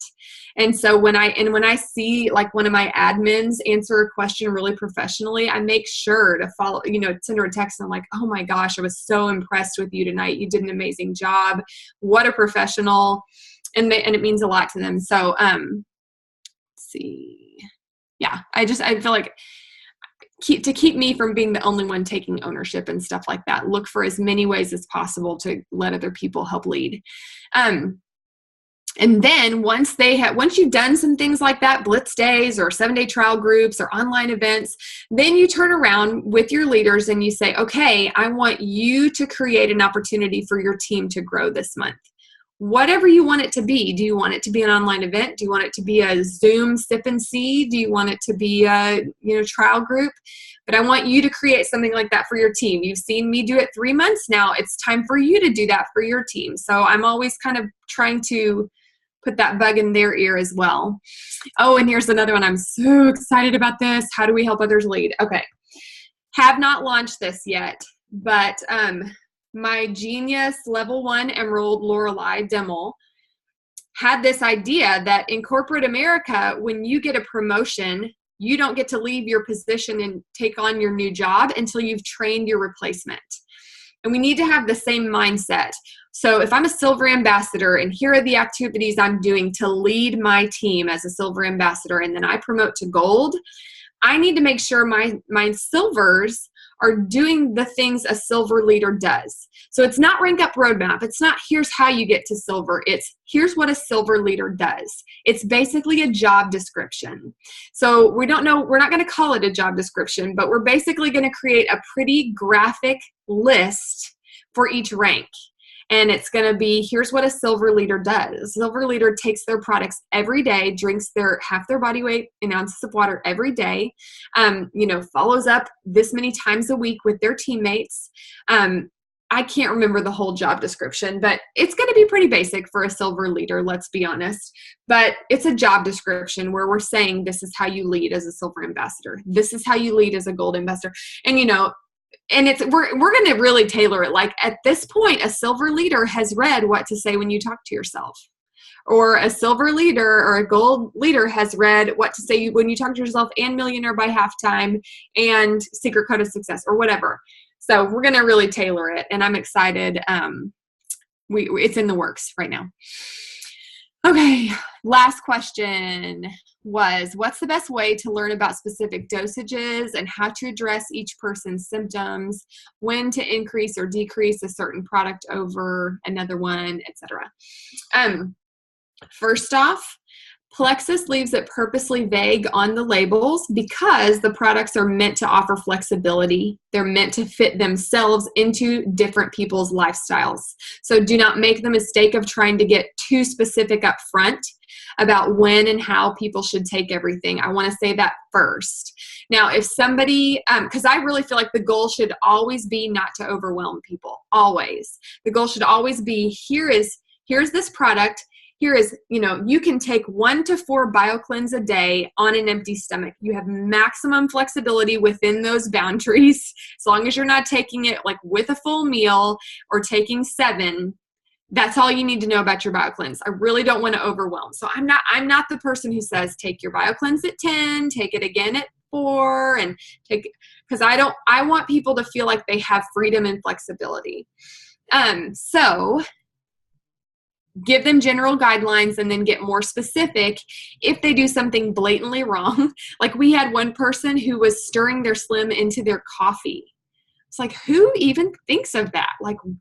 And so when I see like one of my admins answer a question really professionally, I make sure to follow, send her a text. And I'm like, oh my gosh, I was so impressed with you tonight. You did an amazing job. What a professional. and it means a lot to them. So, let's see. Yeah, I feel like to keep me from being the only one taking ownership and stuff like that, look for as many ways as possible to let other people help lead. And then once you've done some things like that, blitz days or 7-day trial groups or online events, then you turn around with your leaders and you say, okay, I want you to create an opportunity for your team to grow this month. Whatever you want it to be. Do you want it to be an online event? Do you want it to be a Zoom sip and see? Do you want it to be a trial group? But I want you to create something like that for your team. You've seen me do it 3 months now. It's time for you to do that for your team. So I'm always kind of trying to put that bug in their ear as well. Oh, and here's another one. I'm so excited about this. How do we help others lead? Okay. Have not launched this yet, but my Genius Level 1 Emerald Lorelei Demmel had this idea that in corporate America, when you get a promotion, you don't get to leave your position and take on your new job until you've trained your replacement. And we need to have the same mindset. So if I'm a silver ambassador and here are the activities I'm doing to lead my team as a silver ambassador, and then I promote to gold, I need to make sure my silvers are doing the things a silver leader does. So it's not rank up roadmap. It's not here's how you get to silver. It's here's what a silver leader does. It's basically a job description. So we're not going to call it a job description, but we're basically going to create a pretty graphic list for each rank. And it's going to be, here's what a silver leader does. A silver leader takes their products every day, drinks half their body weight in ounces of water every day, follows up this many times a week with their teammates. I can't remember the whole job description, but it's going to be pretty basic for a silver leader, let's be honest. But it's a job description where we're saying this is how you lead as a silver ambassador. This is how you lead as a gold ambassador. And, and we're going to really tailor it. Like at this point, a silver leader has read what to say when you talk to yourself, or a silver leader or a gold leader has read what to say when you talk to yourself, and Millionaire by Halftime and Secret Code of Success or whatever. So we're going to really tailor it, and I'm excited. It's in the works right now. Okay, last question was, what's the best way to learn about specific dosages and how to address each person's symptoms, when to increase or decrease a certain product over another one, etc. First off, Plexus leaves it purposely vague on the labels because the products are meant to offer flexibility. They're meant to fit themselves into different people's lifestyles. So do not make the mistake of trying to get too specific up front about when and how people should take everything. I want to say that first. Now, if somebody, because I really feel like the goal should always be not to overwhelm people, always. The goal should always be, here's this product. Here is, you can take 1 to 4 BioCleanse a day on an empty stomach. You have maximum flexibility within those boundaries. As long as you're not taking it like with a full meal or taking 7, that's all you need to know about your BioCleanse. I really don't want to overwhelm. So I'm not the person who says, take your BioCleanse at 10, take it again at 4, and because I want people to feel like they have freedom and flexibility. So give them general guidelines and then get more specific if they do something blatantly wrong. Like we had one person who was stirring their Slim into their coffee. It's like, who even thinks of that? Like what?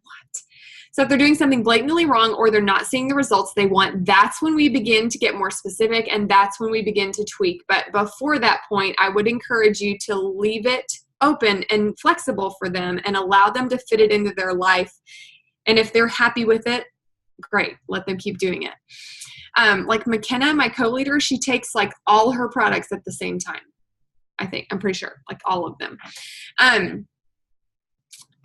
So if they're doing something blatantly wrong or they're not seeing the results they want, that's when we begin to get more specific, and that's when we begin to tweak. But before that point, I would encourage you to leave it open and flexible for them and allow them to fit it into their life. And if they're happy with it, great, let them keep doing it. Like McKenna, my co-leader, she takes like all her products at the same time. I'm pretty sure, like all of them.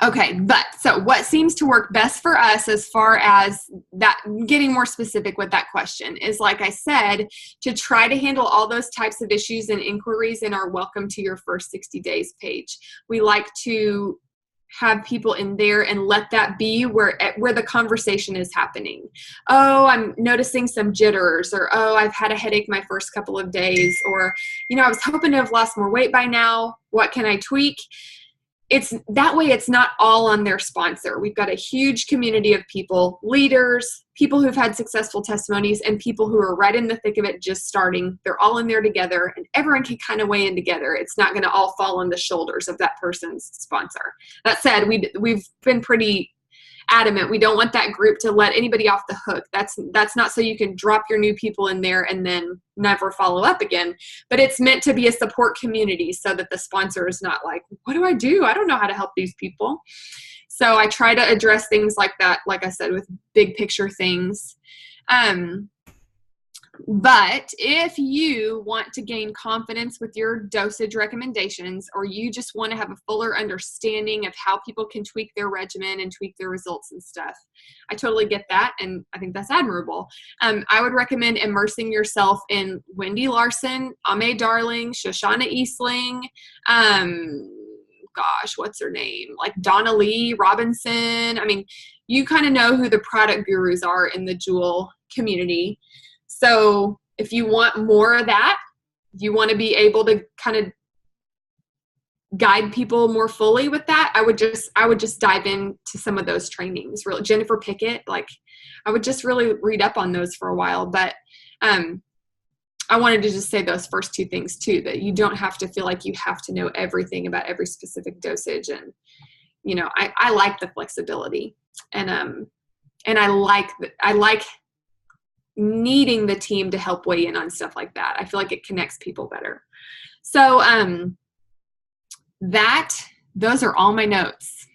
Okay, but so what seems to work best for us as far as that, getting more specific with that question, is, like I said, to try to handle all those types of issues and inquiries in our Welcome to Your First 60 Days page. We like to have people in there and let that be where the conversation is happening. Oh, I'm noticing some jitters, or oh, I've had a headache my first couple of days, or I was hoping to have lost more weight by now. What can I tweak? it's that way it's not all on their sponsor. We've got a huge community of people, leaders, people who've had successful testimonies, and people who are right in the thick of it just starting. They're all in there together, and everyone can kind of weigh in together. It's not going to all fall on the shoulders of that person's sponsor. That said, we've been pretty adamant. We don't want that group to let anybody off the hook. That's not so you can drop your new people in there and then never follow up again. But it's meant to be a support community so that the sponsor is not like, what do? I don't know how to help these people. So I try to address things like that, like I said, with big picture things. But if you want to gain confidence with your dosage recommendations, or you just want to have a fuller understanding of how people can tweak their regimen and tweak their results and stuff, I totally get that, and I think that's admirable. I would recommend immersing yourself in Wendy Larson, Ame Darling, Shoshana Eastling, what's her name? Like Donna Lee Robinson. I mean, you kind of know who the product gurus are in the Jewel community. So if you want more of that, you want to be able to kind of guide people more fully with that, I would just dive into some of those trainings. Really, Jennifer Pickett, like I would just really read up on those for a while. But I wanted to just say those first two things too, that you don't have to feel like you have to know everything about every specific dosage. And, you know, I like the flexibility, and I like needing the team to help weigh in on stuff like that. I feel like it connects people better. So, those are all my notes.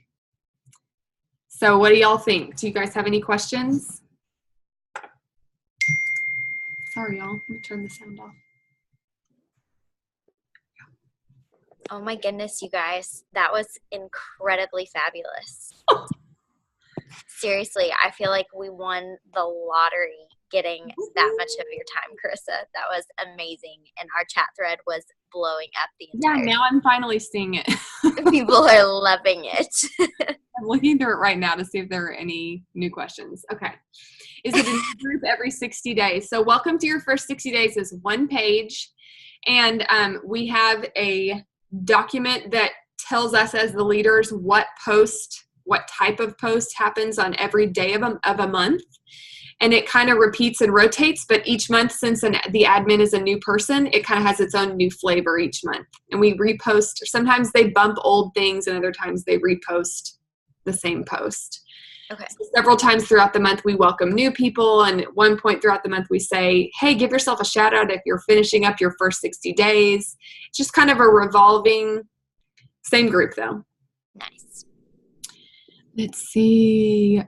So what do y'all think? Do you guys have any questions? Sorry, y'all. Let me turn the sound off. Oh my goodness, you guys. That was incredibly fabulous. Seriously, I feel like we won the lottery getting that much of your time, Carissa. That was amazing. And our chat thread was blowing up the entire now I'm finally seeing it. People are loving it. I'm looking through it right now to see if there are any new questions. Okay. Is it a new group every 60 days? So welcome to your first 60 days is one page. And we have a document that tells us as the leaders what type of post happens on every day of a month. And it kind of repeats and rotates, but each month, since the admin is a new person, it kind of has its own new flavor each month. And we repost. Sometimes they bump old things, and other times they repost the same post. Okay. So several times throughout the month, we welcome new people. And at one point throughout the month, we say, hey, give yourself a shout out if you're finishing up your first 60 days. It's just kind of a revolving, same group though. Nice. Let's see.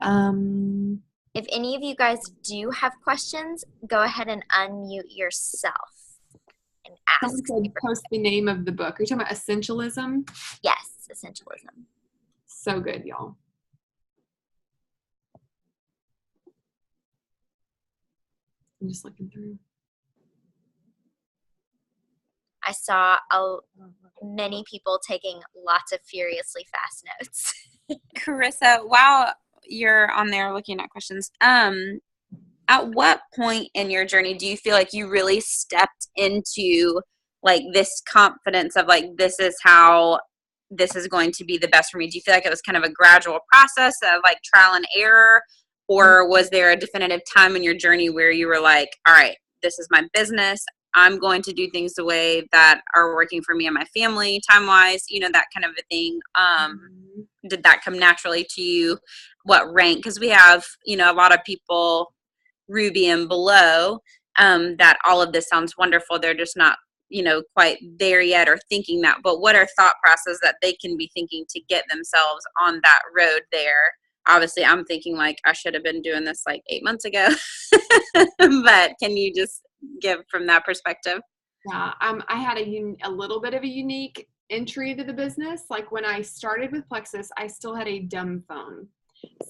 If any of you guys do have questions, go ahead and unmute yourself and ask. Someone post the name of the book. Are you talking about Essentialism? Yes, Essentialism. So good, y'all. I'm just looking through. I saw many people taking lots of furiously fast notes. Carissa, while you're on there looking at questions, at what point in your journey do you feel like you really stepped into like this confidence of like, this is how this is going to be the best for me? Do you feel like it was kind of a gradual process of like trial and error, or was there a definitive time in your journey where you were like, all right, this is my business, I'm going to do things the way that are working for me and my family, time-wise, you know, that kind of a thing? Did that come naturally to you? What rank? Because we have, you know, a lot of people, Ruby and below, that all of this sounds wonderful. They're just not, you know, quite there yet or thinking that. But what are thought processes that they can be thinking to get themselves on that road there? Obviously, I'm thinking like I should have been doing this like 8 months ago. But can you just give from that perspective? Yeah, I had a little bit of a unique entry to the business. Like when I started with Plexus, I still had a dumb phone.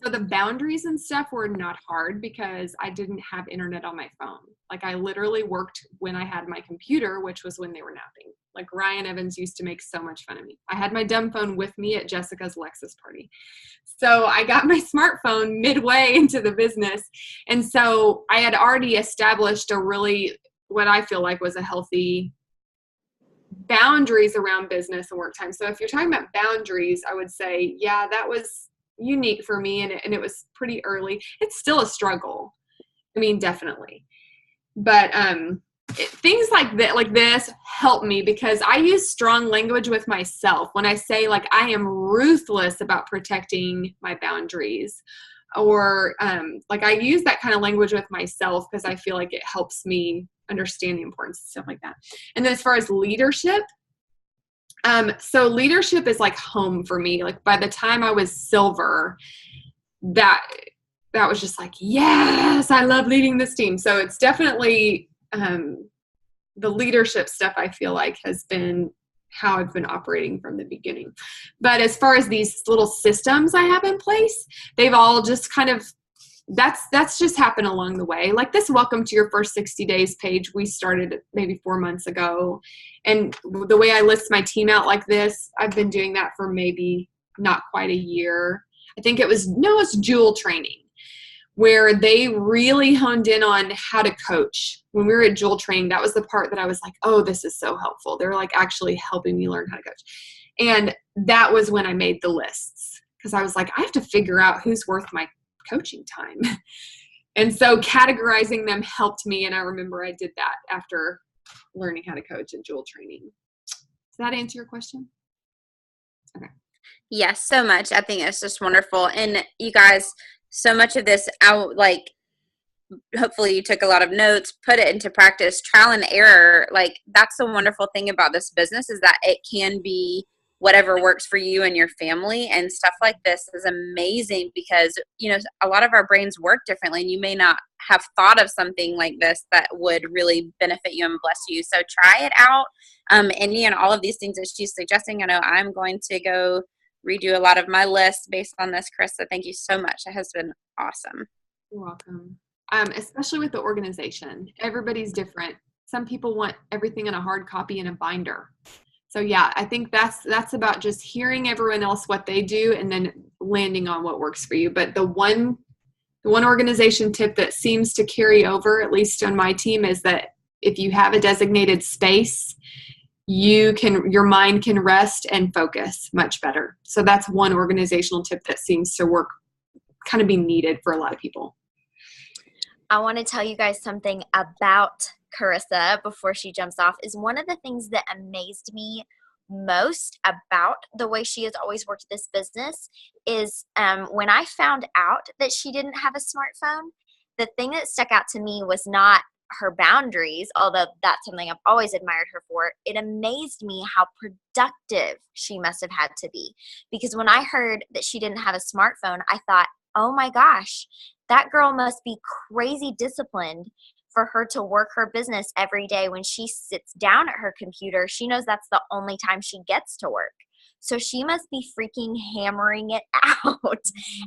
So the boundaries and stuff were not hard because I didn't have internet on my phone. Like I literally worked when I had my computer, which was when they were napping. Like Ryan Evans used to make so much fun of me. I had my dumb phone with me at Jessica's Lexus party. So I got my smartphone midway into the business. And so I had already established a really, what I feel like was a healthy boundaries around business and work time. So if you're talking about boundaries, I would say, yeah, that was unique for me, and it was pretty early. It's still a struggle. I mean, definitely. But things like that, like this, help me because I use strong language with myself when I say, like, I am ruthless about protecting my boundaries, or like I use that kind of language with myself because I feel like it helps me understand the importance and stuff like that. And then as far as leadership, so leadership is like home for me. Like by the time I was silver, that was just like, yes, I love leading this team. So it's definitely the leadership stuff I feel like has been how I've been operating from the beginning. But as far as these little systems I have in place, they've all just kind of, that's just happened along the way. Like this welcome to your first 60 days page, we started maybe 4 months ago. And the way I list my team out like this, I've been doing that for maybe not quite a year. I think it's Jewel training, where they really honed in on how to coach. When we were at Jewel training, that was the part that I was like, oh, this is so helpful. They're like actually helping me learn how to coach. And that was when I made the lists, because I was like, I have to figure out who's worth my coaching time. And so categorizing them helped me. And I remember I did that after learning how to coach at Jewel training. Does that answer your question? Okay. Yes, so much. I think it's just wonderful. And you guys, so much of this, hopefully you took a lot of notes, put it into practice, trial and error. Like that's the wonderful thing about this business, is that it can be whatever works for you and your family, and stuff like this is amazing because, a lot of our brains work differently, and you may not have thought of something like this that would really benefit you and bless you. So try it out. And all of these things that she's suggesting, I know I'm going to go redo a lot of my lists based on this, Carissa. Thank you so much. It has been awesome. You're welcome. Especially with the organization, everybody's different. Some people want everything in a hard copy in a binder. So yeah, I think that's about just hearing everyone else what they do and then landing on what works for you. But the one organization tip that seems to carry over, at least on my team, is that if you have a designated space, your mind can rest and focus much better. So that's one organizational tip that seems to work, kind of be needed for a lot of people. I want to tell you guys something about Carissa before she jumps off. Is one of the things that amazed me most about the way she has always worked this business is when I found out that she didn't have a smartphone, the thing that stuck out to me was not her boundaries, although that's something I've always admired her for. It amazed me how productive she must have had to be, because when I heard that she didn't have a smartphone, I thought, oh my gosh, that girl must be crazy disciplined for her to work her business every day. When she sits down at her computer, she knows that's the only time she gets to work. So she must be freaking hammering it out.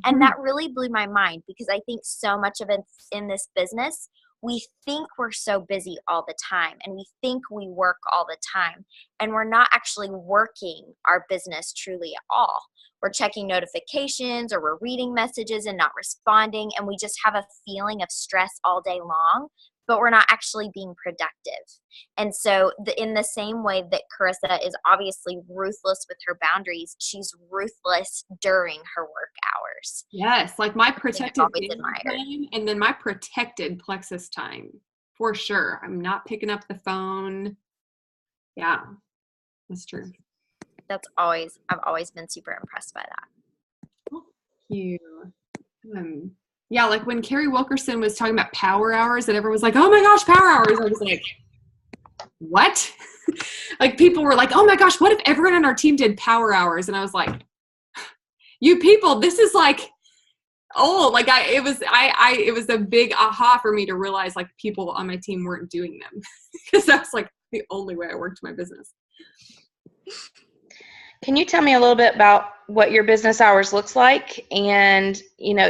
And that really blew my mind, because I think so much of it in this business, we think we're so busy all the time, and we think we work all the time, and we're not actually working our business truly at all. We're checking notifications, or we're reading messages and not responding, and we just have a feeling of stress all day long, but we're not actually being productive. And so in the same way that Carissa is obviously ruthless with her boundaries, she's ruthless during her work hours. Yes, like my protected time and then my protected plexus time, for sure. I'm not picking up the phone. Yeah, that's true. I've always been super impressed by that. Thank you. Yeah, like when Carrie Wilkerson was talking about power hours and everyone was like, oh my gosh, power hours. I was like, what? Like people were like, oh my gosh, what if everyone on our team did power hours? And I was like, you people, this is like old. Like it was a big aha for me to realize like people on my team weren't doing them, because that's like the only way I worked my business. Can you tell me a little bit about what your business hours looks like? And,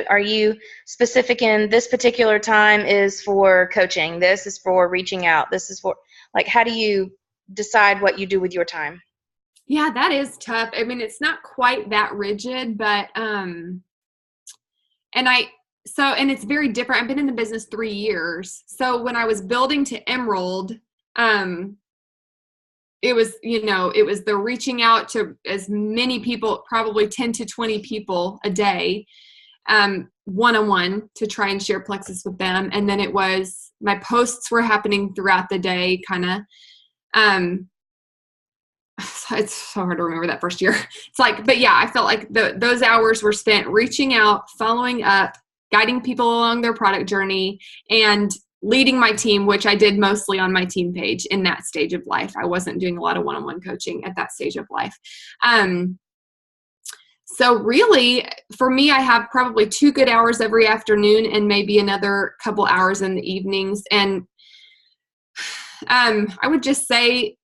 are you specific in this particular time is for coaching, this is for reaching out, this is for, like, how do you decide what you do with your time? Yeah, that is tough. I mean, it's not quite that rigid, but, and it's very different. I've been in the business 3 years. So when I was building to Emerald, it was, it was the reaching out to as many people, probably 10 to 20 people a day, one-on-one, to try and share Plexus with them. And then it was, my posts were happening throughout the day, kind of. It's so hard to remember that first year. It's like, but yeah, I felt like those hours were spent reaching out, following up, guiding people along their product journey, and leading my team, which I did mostly on my team page in that stage of life. I wasn't doing a lot of one-on-one coaching at that stage of life. So really, for me, I have probably 2 good hours every afternoon and maybe another couple hours in the evenings. And I would just say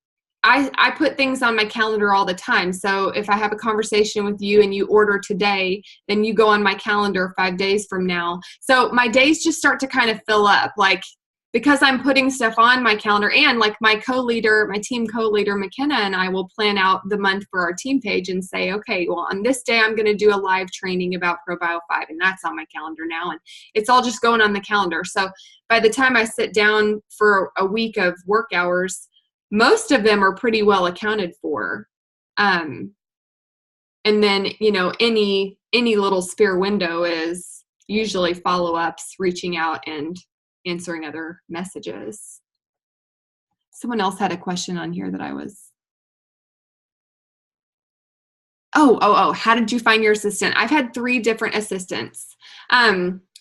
I put things on my calendar all the time. So if I have a conversation with you and you order today, then you go on my calendar 5 days from now. So my days just start to kind of fill up, like, because I'm putting stuff on my calendar, and like my team co-leader, McKenna, and I will plan out the month for our team page and say, okay, well, on this day, I'm going to do a live training about ProBio 5, and that's on my calendar now. And it's all just going on the calendar. So by the time I sit down for a week of work hours, most of them are pretty well accounted for. And then, any little spare window is usually follow-ups, reaching out and answering other messages. Someone else had a question on here that I was. Oh, how did you find your assistant? I've had 3 different assistants.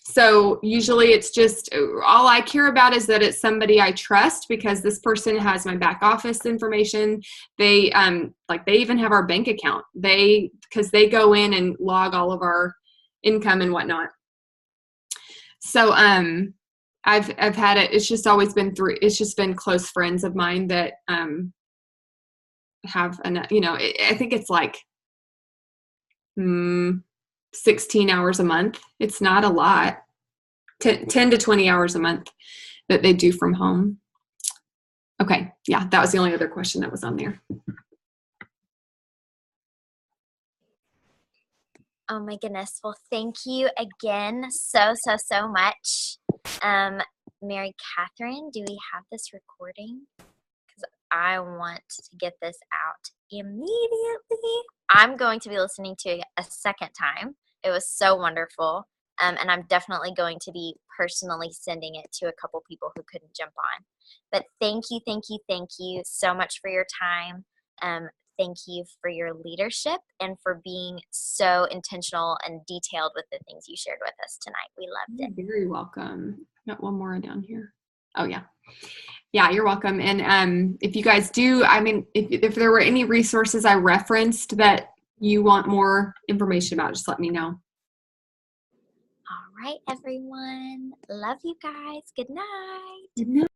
So usually it's just, all I care about is that it's somebody I trust, because this person has my back office information. They, they even have our bank account. Because they go in and log all of our income and whatnot. So, I've had it. It's just always been it's just been close friends of mine that, have, I think it's like, 16 hours a month. It's not a lot. 10 to 20 hours a month that they do from home. Okay. Yeah. That was the only other question that was on there. Oh my goodness. Well, thank you again so much. Mary Catherine, do we have this recording? Because I want to get this out immediately. I'm going to be listening to it a second time. It was so wonderful. And I'm definitely going to be personally sending it to a couple people who couldn't jump on. But thank you so much for your time. Thank you for your leadership and for being so intentional and detailed with the things you shared with us tonight. We loved it. You're very welcome. Got one more down here. Oh, yeah. Yeah, you're welcome. And if you guys do, if there were any resources I referenced that you want more information about, just let me know. All right, everyone. Love you guys. Good night. Good night.